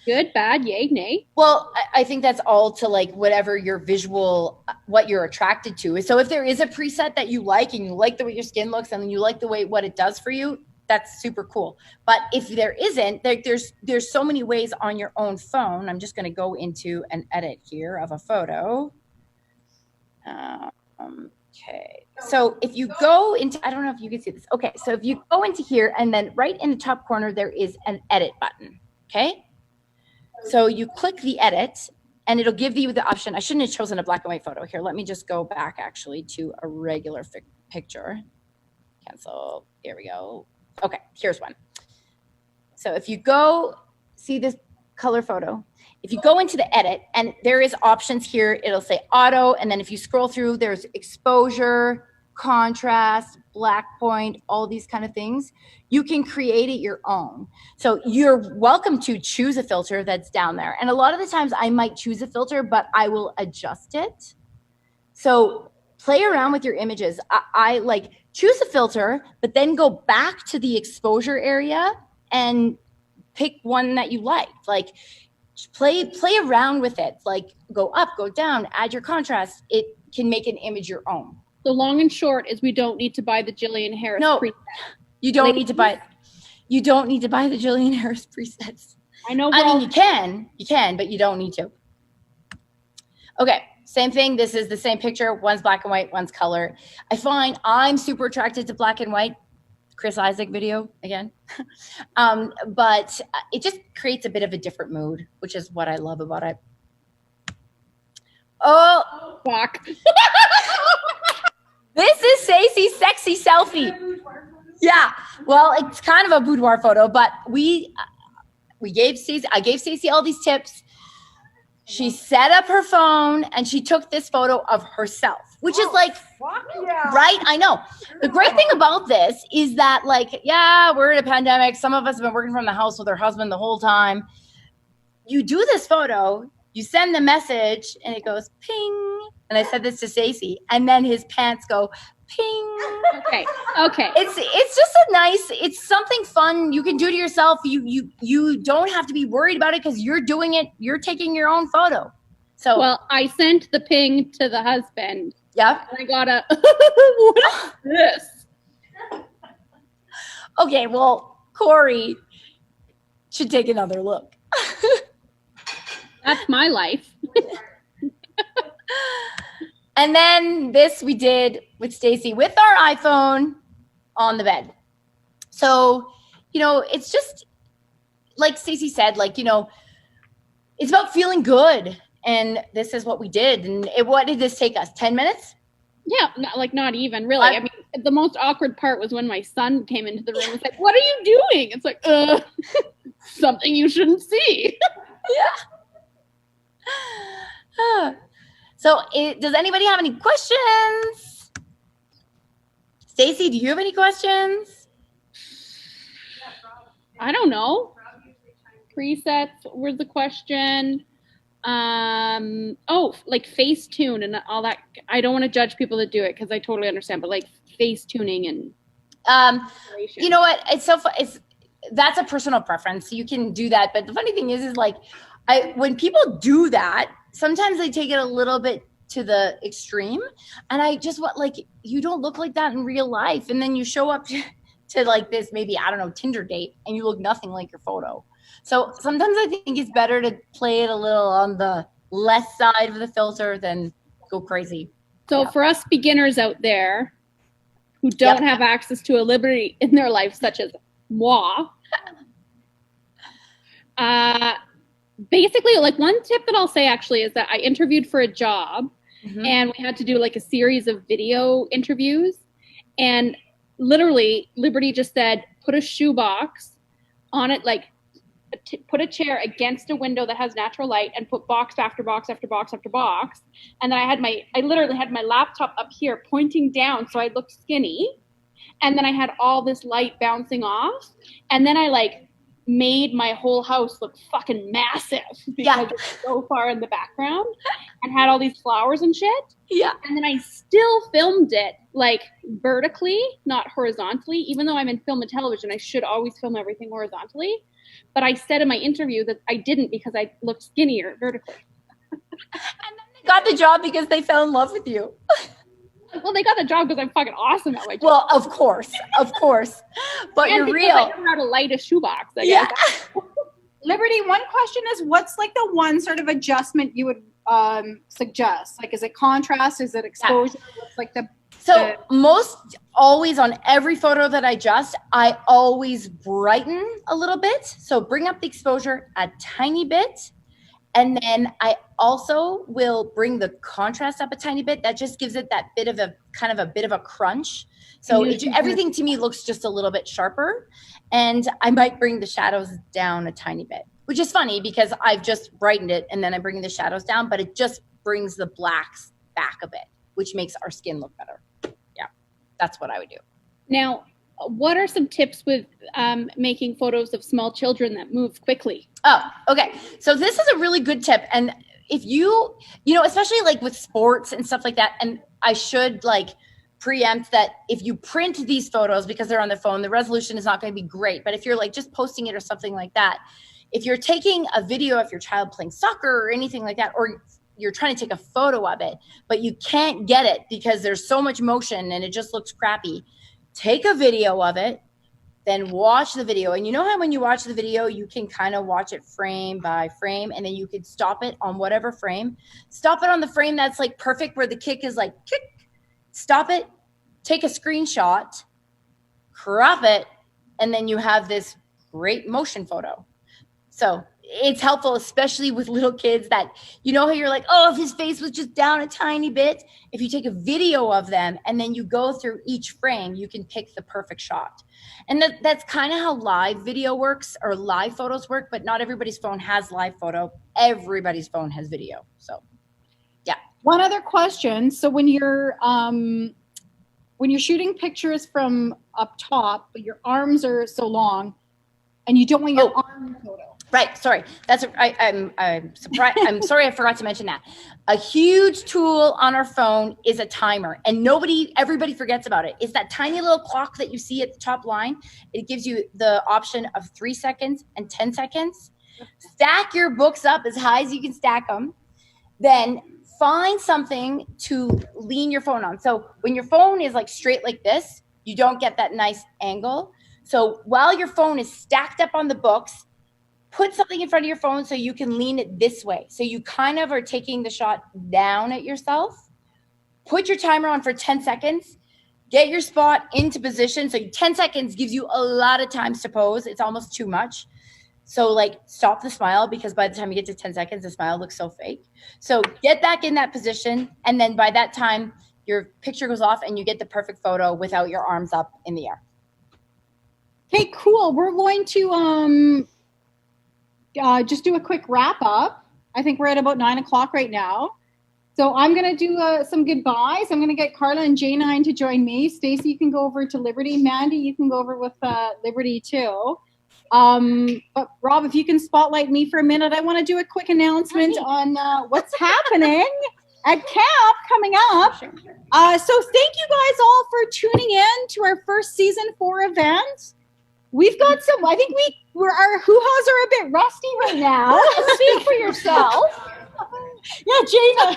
Speaker 7: Good, bad, yay, nay?
Speaker 4: Well, I think that's all to like whatever your visual, what you're attracted to. So if there is a preset that you like and you like the way your skin looks and you like the way what it does for you, that's super cool. But if there isn't, there's so many ways on your own phone. I'm just going to go into an edit here of a photo. Okay. So if you go into, I don't know if you can see this. Okay. So if you go into here and then right in the top corner, there is an edit button. Okay. So you click the edit and it'll give you the option. I shouldn't have chosen a black and white photo here. Let me just go back actually to a regular picture. Cancel. Here we go. Okay, here's one. So if you go see this color photo, if you go into the edit and there is options here, it'll say auto. And then if you scroll through, there's exposure, contrast, black point, all these kind of things. You can create it your own. So you're welcome to choose a filter that's down there. And a lot of the times I might choose a filter, but I will adjust it. So play around with your images. I like choose a filter, but then go back to the exposure area and pick one that you like. Like play around with it. Like go up, go down, add your contrast. It can make an image your own.
Speaker 7: The long and short is we don't need to buy the Jillian Harris
Speaker 4: No,
Speaker 7: preset.
Speaker 4: you don't need to buy. You don't need to buy the Jillian Harris presets.
Speaker 7: I know.
Speaker 4: I mean, you can, but you don't need to. Okay, same thing. This is the same picture. One's black and white, one's color. I find I'm super attracted to black and white. Chris Isaak video again. But it just creates a bit of a different mood, which is what I love about it. Oh,
Speaker 7: Fuck.
Speaker 4: this is Stacey's sexy selfie. Yeah, well, it's kind of a boudoir photo, but I gave Stacey all these tips. She set up her phone and she took this photo of herself, which is like, right? I know. The great thing about this is that like, yeah, we're in a pandemic. Some of us have been working from the house with our husband the whole time. You do this photo, you send the message and it goes ping. And I said this to Stacey and then his pants go ping.
Speaker 7: Okay.
Speaker 4: It's just it's something fun you can do to yourself. You don't have to be worried about it because you're doing it. You're taking your own photo. So
Speaker 7: Well, I sent the ping to the husband.
Speaker 4: yeah.
Speaker 7: And I got a, what is this?
Speaker 4: Okay, well, Corey should take another look.
Speaker 7: That's my life.
Speaker 4: And then this we did with Stacey with our iPhone on the bed. So, it's just like Stacey said, like, it's about feeling good. And this is what we did. And what did this take us? 10 minutes?
Speaker 7: Yeah, not even really. I mean, the most awkward part was when my son came into the room and was like, "What are you doing?" It's like, something you shouldn't see.
Speaker 4: Yeah. So does anybody have any questions? Stacey, do you have any questions?
Speaker 7: I don't know. Presets was the question. Like Facetune and all that. I don't want to judge people that do it because I totally understand, but like face tuning and
Speaker 4: you know what? It's so fun. That's a personal preference. You can do that, but the funny thing is like when people do that, sometimes they take it a little bit to the extreme, and I just want like you don't look like that in real life, and then you show up to like this maybe I don't know Tinder date, and you look nothing like your photo. So sometimes I think it's better to play it a little on the less side of the filter than go crazy.
Speaker 7: So for us beginners out there who don't have access to a liberty in their life, such as moi, basically, like one tip that I'll say actually is that I interviewed for a job and we had to do like a series of video interviews. And literally, Liberty just said, put a shoebox on it, like put a chair against a window that has natural light and put box after box after box after box. And then I literally had my laptop up here pointing down so I looked skinny. And then I had all this light bouncing off. And then I like made my whole house look fucking massive because
Speaker 4: Yeah.
Speaker 7: it was so far in the background and had all these flowers and shit.
Speaker 4: Yeah.
Speaker 7: And then I still filmed it like vertically, not horizontally. Even though I'm in film and television, I should always film everything horizontally. But I said in my interview that I didn't because I looked skinnier vertically.
Speaker 4: And then they got the job because they fell in love with you.
Speaker 7: Well, they got the job because I'm fucking awesome at my job.
Speaker 4: Well, of course. But
Speaker 7: And
Speaker 4: you're
Speaker 7: because
Speaker 4: real.
Speaker 7: I know how to light a shoebox. I
Speaker 4: Yeah.
Speaker 7: guess.
Speaker 1: Liberty, one question is, what's like the one sort of adjustment you would suggest? Like, is it contrast? Is it exposure? What's like the
Speaker 4: So most always on every photo that I always brighten a little bit. So bring up the exposure a tiny bit. And then I also will bring the contrast up a tiny bit. That just gives it that bit of a kind of a bit of a crunch. So everything to me looks just a little bit sharper. And I might bring the shadows down a tiny bit, which is funny because I've just brightened it and then I bring the shadows down, but it just brings the blacks back a bit, which makes our skin look better. Yeah, that's what I would do.
Speaker 7: Now, what are some tips with making photos of small children that move quickly?
Speaker 4: Oh, okay. So this is a really good tip. And if you know, especially like with sports and stuff like that, and I should like preempt that if you print these photos because they're on the phone, the resolution is not going to be great. But if you're like just posting it or something like that, if you're taking a video of your child playing soccer or anything like that, or you're trying to take a photo of it, but you can't get it because there's so much motion and it just looks crappy, take a video of it, then watch the video. And you know how when you watch the video, you can kind of watch it frame by frame, and then you could stop it on whatever frame. Stop it on the frame that's like perfect where the kick is like kick. Stop it, take a screenshot, crop it, and then you have this great motion photo. So it's helpful, especially with little kids that, you know how you're like, oh, if his face was just down a tiny bit. If you take a video of them and then you go through each frame, you can pick the perfect shot. And that's kind of how live video works, or live photos work, but not everybody's phone has live photo. Everybody's phone has video. So yeah.
Speaker 1: One other question. So when you're shooting pictures from up top, but your arms are so long and you don't want your arm photo.
Speaker 4: Right. Sorry. I'm surprised. I'm sorry. I forgot to mention that. A huge tool on our phone is a timer, and everybody forgets about it. It's that tiny little clock that you see at the top line. It gives you the option of 3 seconds and 10 seconds. Stack your books up as high as you can stack them. Then find something to lean your phone on. So when your phone is like straight like this, you don't get that nice angle. So while your phone is stacked up on the books, put something in front of your phone so you can lean it this way. So you kind of are taking the shot down at yourself. Put your timer on for 10 seconds. Get your spot into position. So 10 seconds gives you a lot of times to pose. It's almost too much. So like stop the smile, because by the time you get to 10 seconds, the smile looks so fake. So get back in that position. And then by that time, your picture goes off and you get the perfect photo without your arms up in the air.
Speaker 1: Okay, cool. We're going to just do a quick wrap up. I think we're at about 9 o'clock right now. So I'm going to do some goodbyes. I'm going to get Carla and J9 to join me. Stacey, you can go over to Liberty. Mandy, you can go over with Liberty too. But Rob, if you can spotlight me for a minute, I want to do a quick announcement on what's happening at camp coming up. So thank you guys all for tuning in to our first season 4 event. We've got some, I think our hoo-has are a bit rusty right now.
Speaker 2: Speak for yourself.
Speaker 1: Yeah, Jana.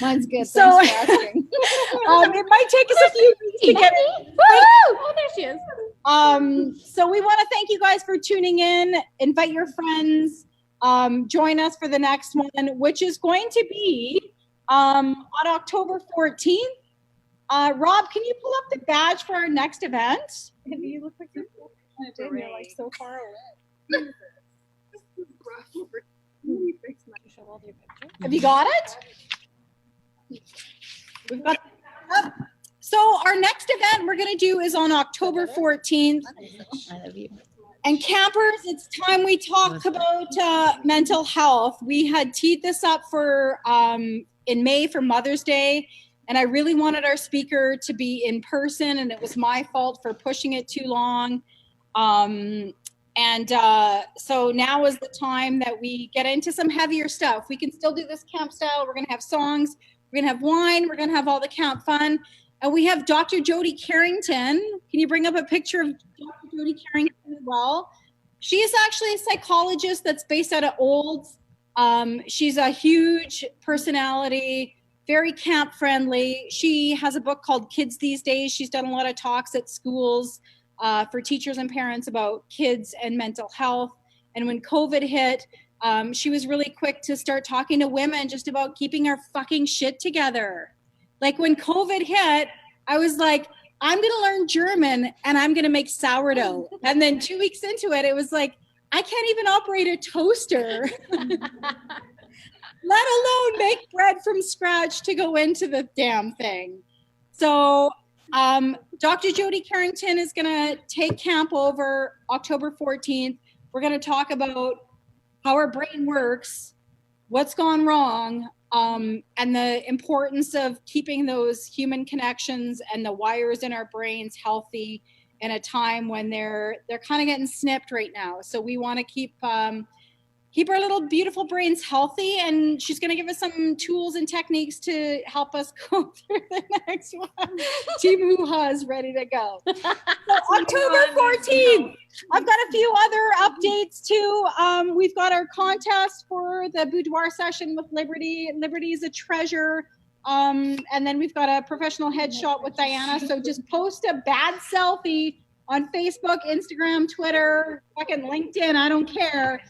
Speaker 5: Mine's good.
Speaker 1: So-
Speaker 5: Thanks for asking.
Speaker 1: It might take us a few weeks to get it.
Speaker 7: Oh, there she is.
Speaker 1: So we want to thank you guys for tuning in. Invite your friends. Join us for the next one, which is going to be on October 14th. Rob, can you pull up the badge for our next event?
Speaker 5: You look like you're like so far away.
Speaker 1: Have you got it? We've got. So our next event we're going to do is on October 14th.
Speaker 4: I love you.
Speaker 1: And campers, it's time we talk about mental health. We had teed this up for in May for Mother's Day, and I really wanted our speaker to be in person, and it was my fault for pushing it too long. And so now is the time that we get into some heavier stuff. We can still do this camp style. We're going to have songs. We're going to have wine. We're going to have all the camp fun. And we have Dr. Jody Carrington. Can you bring up a picture of Dr. Jody Carrington as well? She is actually a psychologist that's based out of Olds. She's a huge personality, very camp friendly. She has a book called Kids These Days. She's done a lot of talks at schools for teachers and parents about kids and mental health. And when COVID hit, she was really quick to start talking to women just about keeping our fucking shit together. Like when COVID hit, I was like, I'm going to learn German and I'm going to make sourdough. And then 2 weeks into it, it was like, I can't even operate a toaster, let alone make bread from scratch to go into the damn thing. So Dr. Jody Carrington is going to take camp over October 14th. We're going to talk about how our brain works, what's gone wrong, and the importance of keeping those human connections and the wires in our brains healthy in a time when they're kind of getting snipped right now. So we want to keep our little beautiful brains healthy, and she's going to give us some tools and techniques to help us go through the next one. Team Hoo-Ha is ready to go. So October 14th, I've got a few other updates too. We've got our contest for the boudoir session with Liberty. Liberty is a treasure. And then we've got a professional headshot with Diana. So just post a bad selfie on Facebook, Instagram, Twitter, fucking LinkedIn, I don't care.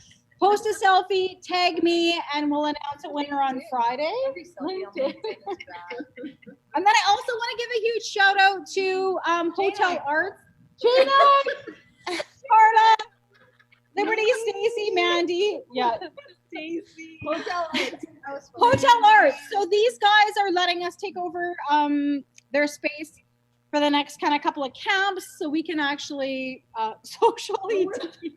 Speaker 1: Post a selfie, tag me, and we'll announce a winner on Friday. LinkedIn. And then I also want to give a huge shout out to Hotel Arts. Gina, Carla, Liberty, Stacy, Mandy. Yeah. Stacy. Hotel Arts. Hotel Arts. So these guys are letting us take over their space for the next kind of couple of camps, so we can actually socially
Speaker 4: distant.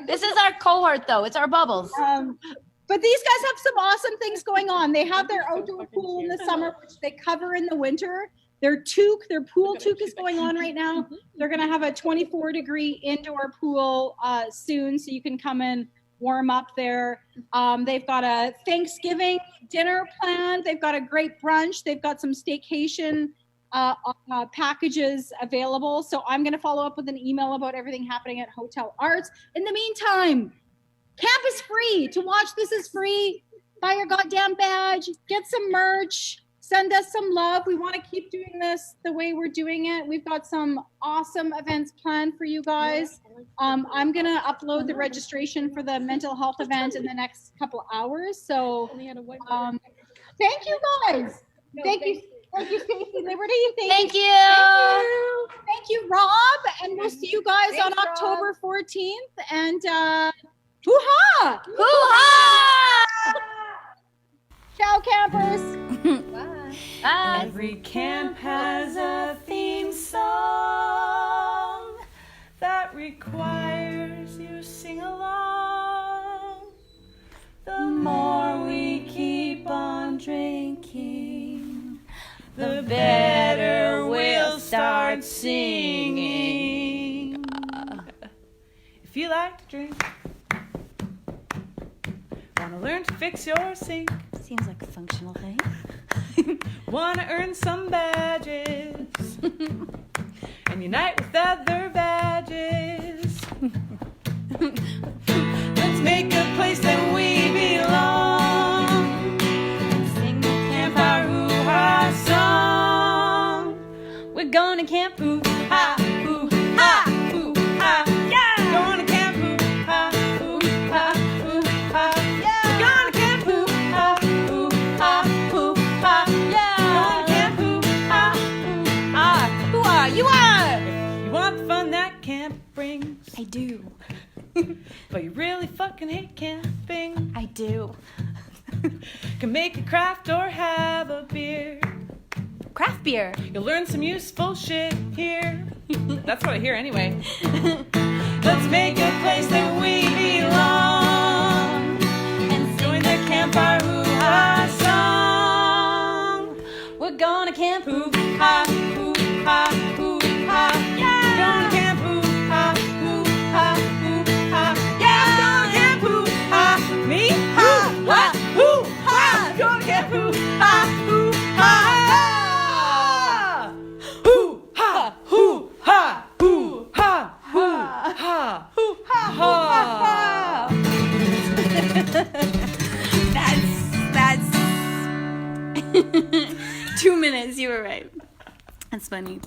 Speaker 4: This is our cohort, though. It's our bubbles.
Speaker 1: But these guys have some awesome things going on. They have their outdoor pool in the summer, which they cover in the winter. Their pool toque is going on right now. They're going to have a 24-degree indoor pool soon, so you can come and warm up there. They've got a Thanksgiving dinner planned. They've got a great brunch. They've got some staycation packages available. So I'm going to follow up with an email about everything happening at Hotel Arts. In the meantime, camp is free. To watch this is free. Buy your goddamn badge. Get some merch. Send us some love. We want to keep doing this the way we're doing it. We've got some awesome events planned for you guys. I'm going to upload the registration for the mental health event in the next couple of hours. So thank you guys. Thank you. Thank you, Stacey. Liberty.
Speaker 4: Thank you.
Speaker 1: Thank you, Rob. And we'll see you guys on October 14th. And hoo-ha!
Speaker 4: Hoo-ha!
Speaker 1: Ciao, campers.
Speaker 3: Every camp has a theme song that requires you sing along. The more we keep on drinking, the better we'll start singing. If you like to drink, wanna learn to fix your sink,
Speaker 4: Seems like a functional thing.
Speaker 3: wanna earn some badges and unite with other badges. Let's make a place that we belong. Sing the campfire hoo-ha song. We're gonna camp hoo-ha, hoo-ha, hoo-ha, yeah! Gonna camp hoo-ha, hoo-ha, hoo-ha, yeah! We're gonna camp hoo-ha, hoo-ha, hoo-ha, yeah! Gonna camp hoo-ha, hoo-ha. Who are you? You want the fun that camp brings.
Speaker 4: I do.
Speaker 3: But you really fucking hate camping.
Speaker 4: I do.
Speaker 3: Can make a craft or have a beer.
Speaker 4: Craft beer.
Speaker 3: You'll learn some useful shit here. That's what I hear anyway. Let's make a place that we belong and join the campfire hoo-ha song. We're gonna camp hoo-ha, hoo-ha, hoo-ha, yeah! We're gonna camp hoo-ha, 2 minutes. You were right. That's funny.